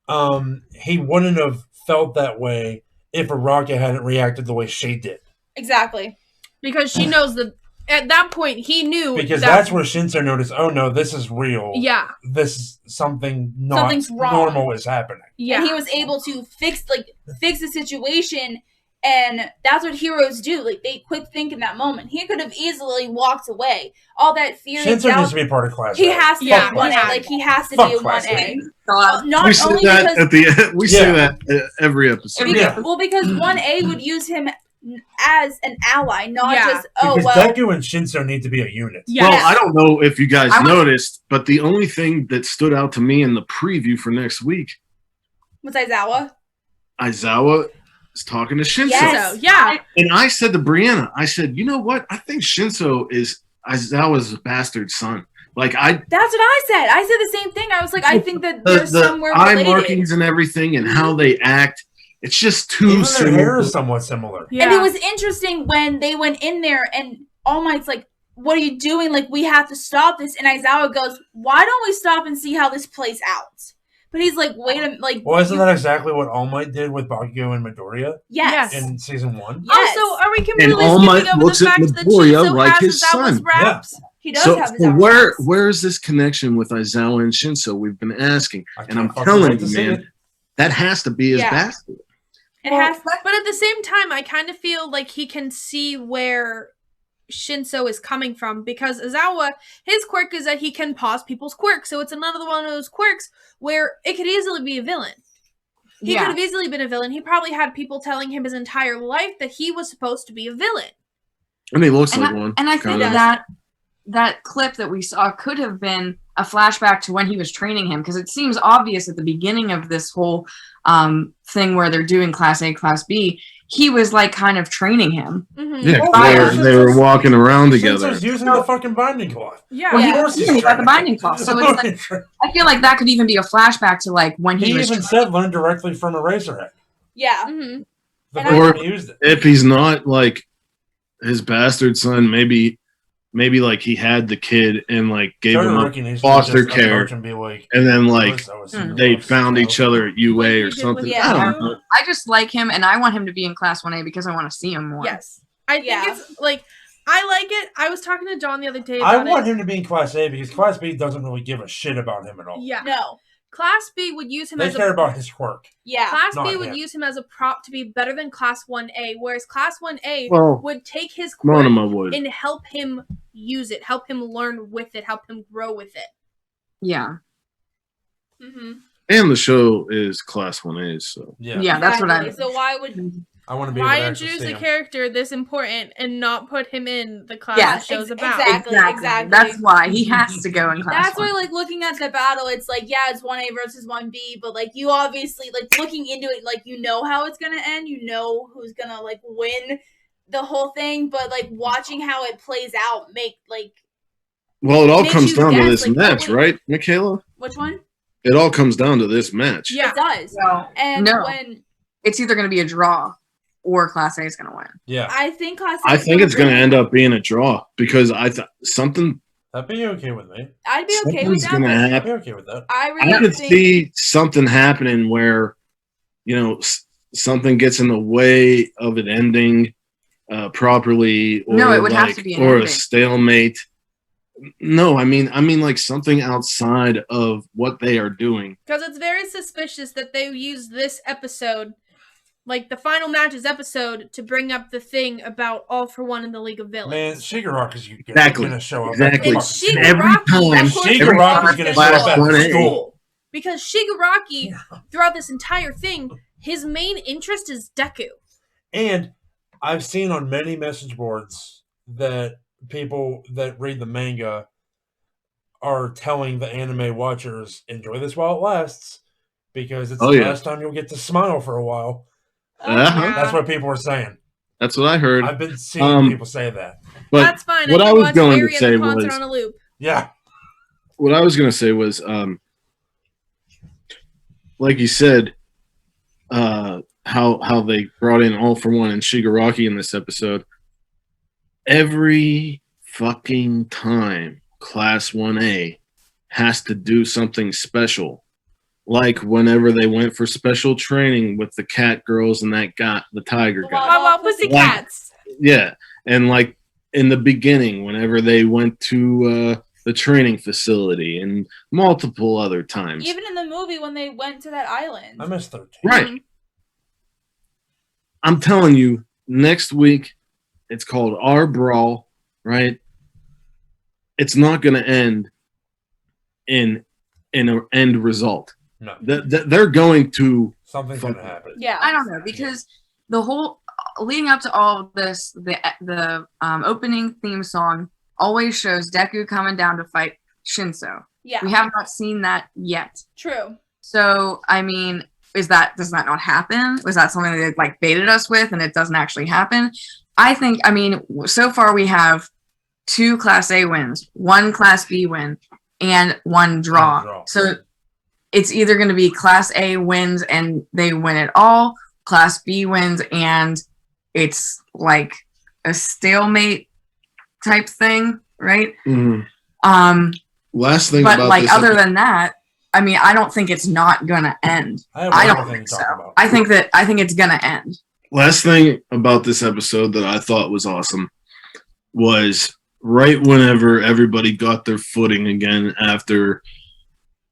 he wouldn't have felt that way if Araki hadn't reacted the way she did. exactly. Because she knows that at that point he knew Because that, that's where Shinso noticed, oh no, this is real. Yeah. This is something not Something's wrong. normal is happening. Yeah. And he was able to fix the situation, and that's what heroes do. Like they quick think in that moment. He could have easily walked away. All that fear and Shinso doubt. needs to be part of Class He A. has to Yeah, be one he A. has Like he has to Fuck be a Class one A. A. God. Not We say only that because at the end. We Yeah. say that every episode. Yeah. well, because 1A would use him as an ally, not Yeah. just Because well. Deku and Shinso need to be a unit. Yes. Well, I don't know if you guys I was- noticed, but the only thing that stood out to me in the preview for next week, Was Aizawa? Aizawa is talking to Shinso. Yes. So yeah, And I said to Brianna, I said, you know what? I think Shinso is Aizawa's bastard son. Like That's what I said. I said the same thing. I was like, I think that the, they're the somewhere eye related. markings and everything and how they act, it's just too Even their hair similar. is somewhat similar. yeah. And it was interesting when they went in there and All Might's like, what are you doing? Like, we have to stop this. And Aizawa goes, why don't we stop and see how this plays out? But he's like, wait a minute. Like, Well, isn't that exactly what All Might did with Bakugo and Midoriya yes. Yes. in season 1? Yes. Also, are we completely All Might skipping over looks the at fact that Midoriya Shinso like has his Aizawa's son. raps? He does So, have his so own where raps. where is this connection with Aizawa and Shinso? We've been asking, I and can't I'm fucking telling wait to you, see man, it. that has to be his Yeah. bastard. It has But at the same time, I kind of feel like he can see where Shinso is coming from because Aizawa, his quirk is that he can pause people's quirks. So it's another one of those quirks where it could easily be a villain. He could have easily been a villain. He probably had people telling him his entire life that he was supposed to be a villain. And he looks And like I, one. and I think kinda. that clip that we saw could have been a flashback to when he was training him because it seems obvious at the beginning of this whole thing where they're doing Class A, Class B, he was like kind of training him. Mm-hmm. Yeah, Oh, they, yeah. were, they were walking around together. Shinso's using the fucking binding cloth. Yeah. Well, Yeah. Of course he's he got the training. binding cloth, so it's like, I feel like that could even be a flashback to like when He he was even said learn directly from Eraserhead. yeah. Mm-hmm. The And first I- time he used it. If he's not like his bastard son, maybe like he had the kid and like gave him up, Todoroki needs to foster just care. approach and be like, and then like "Listen, I was Hmm. in the they books, found so- each other at UA Like or you did with something. Yeah. I don't know. I just like him and I want him to be in Class 1A because I want to see him more. Yes. I think Yeah. it's like, I like it. I was talking to John the other day I about want it. him to be in Class A because Class B doesn't really give a shit about him at all. Yeah. No. Class B would use him They as care a about his quirk. Yeah. Class not B would him. use him as a prop to be better than Class 1A, whereas Class 1A Well, would take his quirk Monoma would. and help him use it, help him learn with it, help him grow with it. Yeah. Mm-hmm. And the show is Class 1A, so. Yeah. Yeah, that's what I So why would I want to be Why able to actually introduce see a him. character this important and not put him in the class Yeah, the show's ex- about? exactly. That's why he has to go in Class That's 1. why, like, looking at the battle, it's like, yeah, it's 1A versus 1B, but, like, you obviously, like, looking into it, like, you know how it's gonna end, you know who's gonna, like, win the whole thing, but, like, watching how it plays out Well, it all Makes comes you down to guess, this like, match, what- right, Michaela? which one? It all comes down to this match. Yeah. It does. Well, And no. when, it's either going to be a draw or Class A is going to win. Yeah, I think Class I A is think it's going to win. end up being a draw because I thought something that'd be okay with me. I'd be okay with something's that, going to but I'd happen. be okay with that. I I really could think... see something happening where, you know, something gets in the way of it ending properly, or No, it would have like- to be an or a ending. stalemate. No, I mean like something outside of what they are doing. Because it's very suspicious that they use this episode, like the final matches episode, to bring up the thing about All for One in the League of Man, Villains. Shigaraki's Exactly. going to show up. Exactly. And Fucking Shigaraki, Every of time, course, Shigaraki's is gonna gonna show up Class at 1A. school. because Shigaraki, throughout this entire thing, his main interest is Deku. And I've seen on many message boards that people that read the manga are telling the anime watchers, enjoy this while it lasts, because it's Oh, the yeah. last time you'll get to smile for a while. Uh-huh. Yeah. That's what people are saying. That's what I heard. I've been seeing people say that. But That's fine. what I I can was watch going to Mary at say the concert was- on a loop. Yeah. what I was going to say was, like you said, how they brought in All for One and Shigaraki in this episode. Every fucking time Class 1A has to do something special, like whenever they went for special training with the cat girls and that got the tiger guy. Wow, wow, Pussycats. Yeah, and like in the beginning, whenever they went to the training facility, and multiple other times. Even in the movie when they went to that island. I missed 13. Right. I'm telling you, next week it's called Our Brawl, right? It's not going to end in an end result. No. They're going to Something's going to happen. Yeah. I don't know because the whole leading up to all of this, the opening theme song always shows Deku coming down to fight Shinso. Yeah. We have not seen that yet. True. So, I mean, does that not happen? Was that something that like baited us with and it doesn't actually happen? I think, I mean, so far we have 2 Class A wins, 1 Class B win, and 1 draw. So it's either going to be Class A wins and they win it all, Class B wins and it's like a stalemate type thing, right? Mm-hmm. Last thing but about like this other than that, I mean, I don't think it's not gonna end. I don't think so. I think it's gonna end. Last thing about this episode that I thought was awesome was right whenever everybody got their footing again after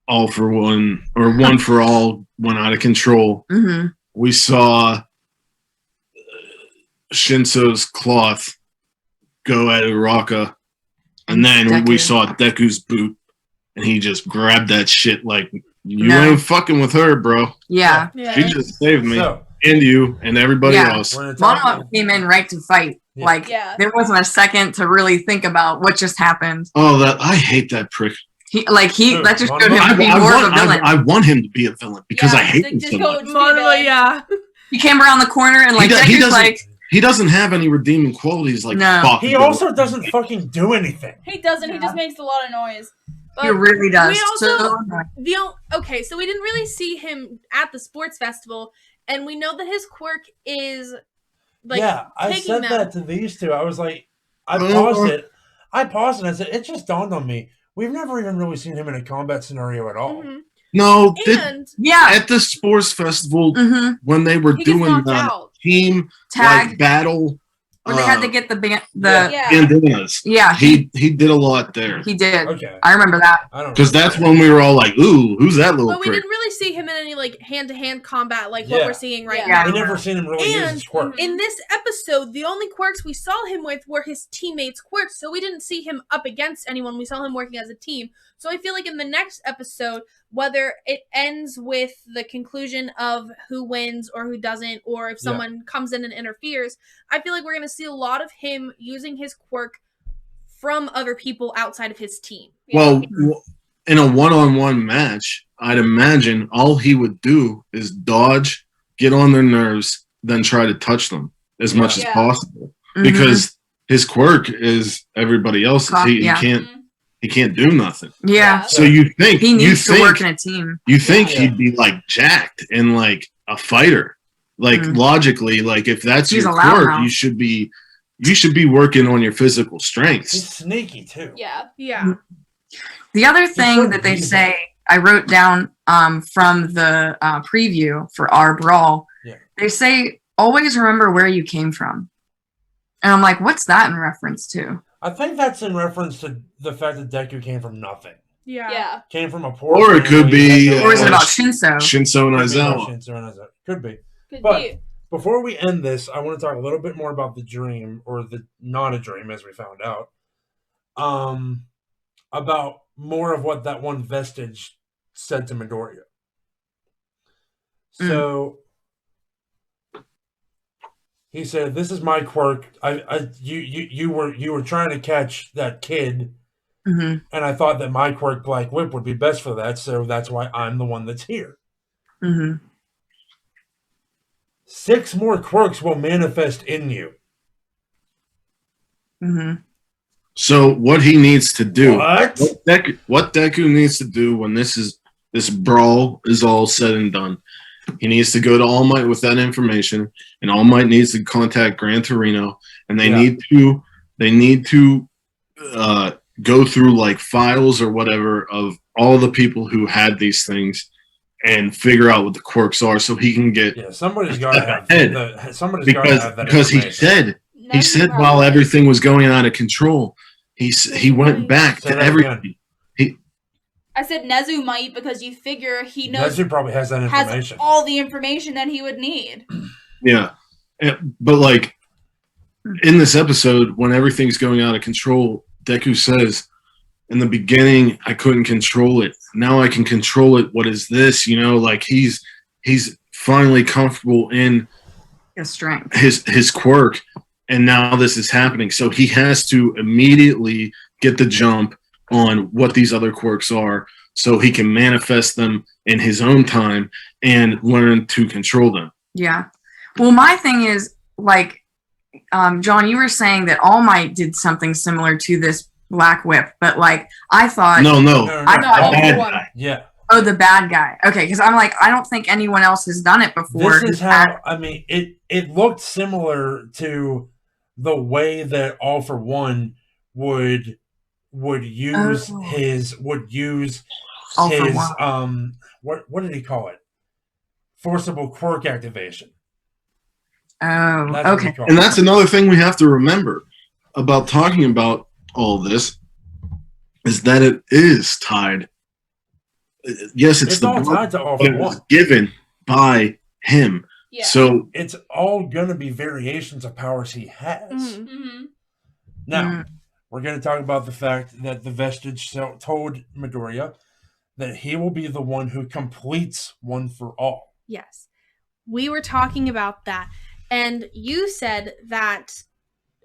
All for One or One for All went out of control. Mm-hmm. We saw Shinso's cloth go at Uraka, and then we saw Deku's boot, and he just grabbed that shit like, you ain't fucking with her, bro. Yeah. She just saved me and you and everybody else. Monomoto came in right to fight. Like, there wasn't a second to really think about what just happened. Oh, I hate that prick. That just showed him to be more of a villain. I want him to be a villain because I hate him so much. He came around the corner and like he doesn't have any redeeming qualities like no. He also doesn't fucking do anything. He doesn't. He just makes a lot of noise. But he really does. We also okay, so we didn't really see him at the sports festival, and we know that his quirk is like I said that to these two. I was like, I paused it and I said, it just dawned on me. We've never even really seen him in a combat scenario at all. Mm-hmm. No, at the sports festival when they were doing the team tag like, battle. Where they had to get the bandanas. Yeah. He did a lot there. He did. Okay. I remember that. Because that's when we were all like, ooh, who's that little But we didn't really see him in any like hand-to-hand combat like what we're seeing right now. We never seen him really use his quirks. In this episode, the only quirks we saw him with were his teammates' quirks, so we didn't see him up against anyone. We saw him working as a team. So I feel like in the next episode, whether it ends with the conclusion of who wins or who doesn't, or if someone comes in and interferes, I feel like we're going to see a lot of him using his quirk from other people outside of his team. Well, in a one-on-one match, I'd imagine all he would do is dodge, get on their nerves, then try to touch them as much as possible. Because his quirk is everybody else's. He can't do nothing. Yeah. So you think he needs to work in a team. You think he'd be like jacked and like a fighter. Like logically, like if that's your quirk, you should be working on your physical strengths. He's sneaky too. Yeah. The other thing that they say, I wrote down from the preview for our brawl. Yeah. They say always remember where you came from, and I'm like, what's that in reference to? I think that's in reference to the fact that Deku came from nothing. Yeah. Came from a poor Or it could be... Or is it about Shinso? Shinso and Aizawa. Could be. But before we end this, I want to talk a little bit more about the dream, or the not a dream, as we found out. About more of what that one vestige said to Midoriya. So... He said, "This is my quirk. You were trying to catch that kid, and I thought that my quirk, Black Whip, would be best for that. So that's why I'm the one that's here. 6 more quirks will manifest in you. So what he needs to do, what Deku needs to do when this brawl is all said and done." He needs to go to All Might with that information, and All Might needs to contact Gran Torino, and they need to go through like files or whatever of all the people who had these things and figure out what the quirks are, so he can get somebody's got to have that because he said while everything was going out of control, he went back to everything. I said Nezu might because you figure he knows. Nezu probably has that information. Has all the information that he would need. Yeah. But like in this episode, when everything's going out of control, Deku says, in the beginning, I couldn't control it. Now I can control it. What is this? You know, like he's finally comfortable in A strength. his quirk, and now this is happening. So he has to immediately get the jump on what these other quirks are, so he can manifest them in his own time and learn to control them. Yeah. Well, my thing is like, John, you were saying that All Might did something similar to this Black Whip, but like I thought, No, I thought, All for bad One. guy. Yeah. oh, the bad guy. Okay, because I'm like, I don't think anyone else has done it before. This is how, I mean, it looked similar to the way that All for One would use Oh. his All for One. what did he call it? Forcible quirk activation. Oh, That's what he okay. called And it. that's another thing we have to remember about talking about all this, is that it is tied. Yes, it's It's the all blood, tied to All but for it was One. given by him. Yeah. So It's all gonna be variations of powers he has. Mhm. hmm Now, we're going to talk about the fact that the vestige told Midoriya that he will be the one who completes One for All. Yes. We were talking about that. And you said that,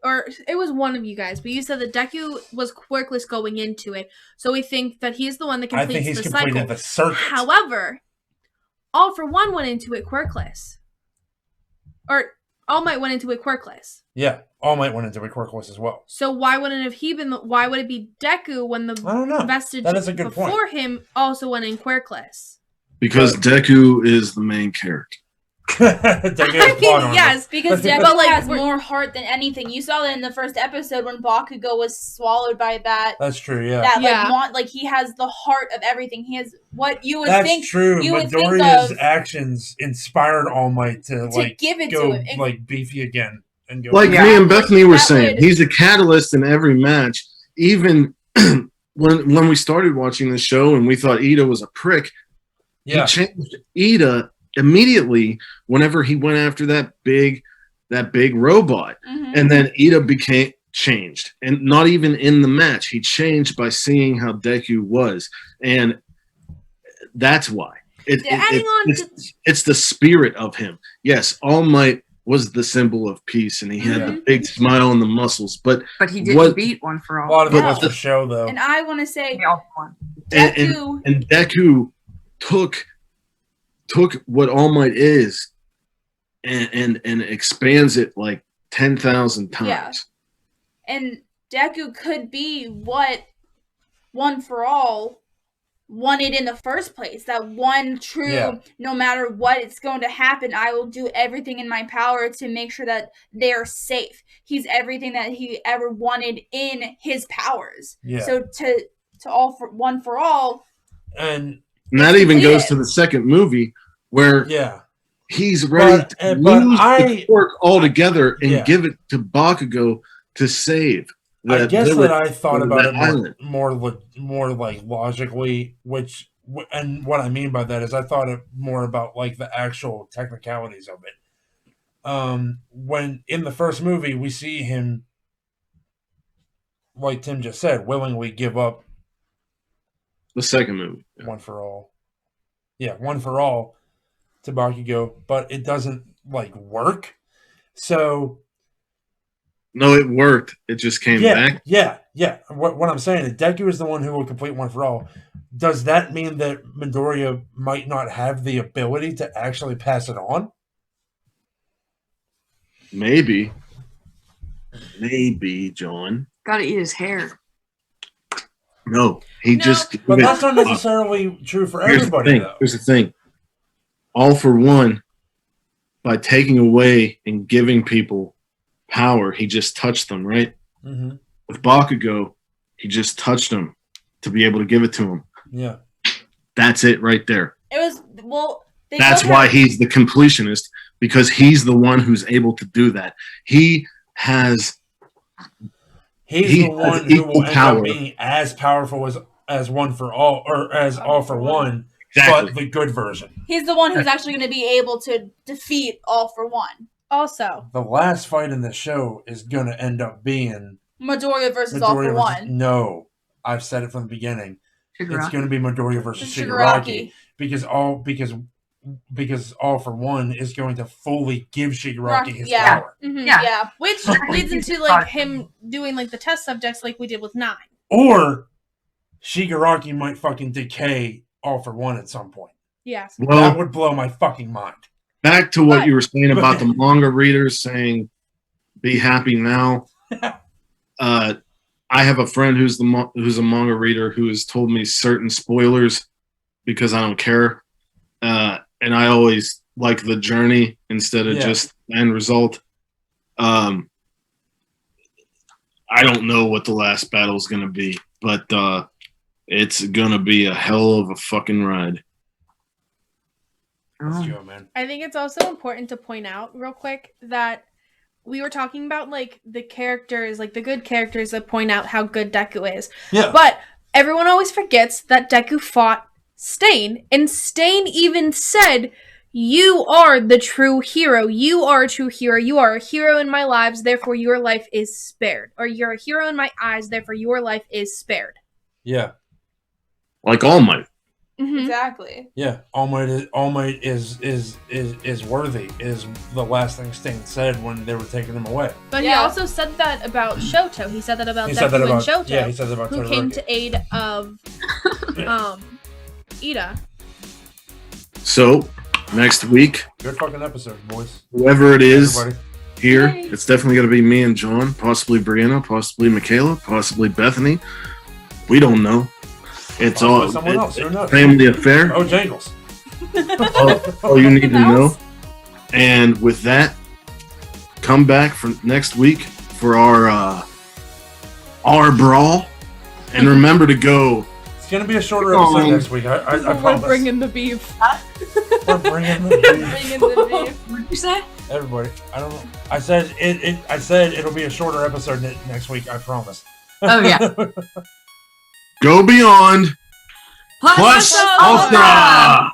or it was one of you guys, but you said that Deku was quirkless going into it. So we think that he's the one that I completes think he's the completed cycle. the circuit. However, All for One went into it quirkless. Or All Might went into it quirkless. Yeah, All Might went into a quirkless as well. So why wouldn't have he been? Why would it be Deku when the I don't know. vestige That is a good point. before him also went in quirkless? because Deku is the main character. Deku has plot armor. yes, Because But Deku like, has we're- more heart than anything. You saw that in the first episode when Bakugo was swallowed by that. That's true, yeah. That Yeah. like he has the heart of everything. He has what you would That's think true. you would think Midoriya's of actions inspired All Might to to give it go to him. like beefy again and go Like Yeah. me and Bethany were That saying, would- he's a catalyst in every match. Even when we started watching the show and we thought Ida was a prick, yeah. he changed Ida immediately whenever he went after that big robot. Mhm. And then Ida became changed. And not even in the match. He changed by seeing how Deku was. And that's why. Adding on It's the spirit of him. Yes, All Might was the symbol of peace, and he had the big smile and the muscles. But But he What- didn't beat One for A All. lot of it No. was for show, though. And I want to say He also won. Deku. and Deku took what All Might is and expands it like 10,000 times. Yeah. And Deku could be what One for All wanted in the first place. That one true, Yeah. no matter what it's going to happen, I will do everything in my power to make sure that they're safe. He's everything that he ever wanted in his powers. Yeah. So to all for One for All, And And that even Complete goes it. to the second movie where yeah. he's ready to but lose I- the quirk altogether and Yeah. give it to Bakugo to save. I guess village that I thought or about that it island. more like logically, and what I mean by that is I thought it more about like the actual technicalities of it. When in the first movie we see him, like Tim just said, willingly give up The second movie. One for All. Yeah, One for All to Bakugo, but it doesn't like work. So No, it worked. It just came back. Yeah. What I'm saying is Deku is the one who will complete One for All. Does that mean that Midoriya might not have the ability to actually pass it on? Maybe, John. Gotta eat his hair. No, he No, just. But that's not necessarily true for Here's the everybody, thing. though. Here's the thing. All for One, by taking away and giving people power, he just touched them, right? Mm-hmm. With Bakugo, he just touched them to be able to give it to him. Yeah. That's it right there. it was they That's both why have- he's the completionist, because he's the one who's able to do that. He has He's He the has one who will equal end power. up being as powerful as One for All, or as All for One, exactly. but the good version. He's the one who's actually going to be able to defeat All for One. Also, The last fight in the show is going to end up being Midoriya versus All for Midoriya versus, One. no, I've said it from the beginning. It's Shigaraki. going to be Midoriya versus Shigaraki. Shigaraki because because All for One is going to fully give Shigaraki his Yeah. power. Mhm, Yeah. yeah. Which leads into like him doing like the test subjects like we did with 9. Or Shigaraki might fucking decay All for One at some point. Yes. That Well, would blow my fucking mind. back to what But- you were saying about the manga readers saying, "Be happy now." I have a friend who's a manga reader who has told me certain spoilers because I don't care, and I always like the journey instead of Yeah. just the end result. I don't know what the last battle is going to be, but it's going to be a hell of a fucking ride. Let's go, man. I think it's also important to point out real quick that we were talking about like the characters, like the good characters that point out how good Deku is. Yeah. But everyone always forgets that Deku fought Stain, and Stain even said, "You are the true hero. You are a true hero. You are a hero in my lives, therefore your life is spared. Or you're a hero in my eyes, therefore your life is spared." Yeah. Like All Might. Mm-hmm. Exactly. Yeah. All Might is worthy is the last thing Stain said when they were taking him away. But he Yeah. also said that about Shoto. He said that about He Deku said that about and Shoto, yeah. He said that about who Todoroki. came to aid of Ida. So next week, Good fucking episode, boys. whoever it is Everybody. here, Yay. it's definitely going to be me and John, possibly Brianna, possibly Michaela, possibly Bethany. We don't know. It's Possibly all someone else. Who knows? family affair. Oh, Jangles. All you need to know. And with that, come back for next week for our brawl, and remember to go. It's gonna be a shorter episode next week. I promise. We're bringing the beef. We're bringing the beef. Bring in the beef. What did you say? Everybody, I don't know. I said it. I said it'll be a shorter episode next week. I promise. Oh, yeah. Go beyond. Plus Plus Ultra! Ultra.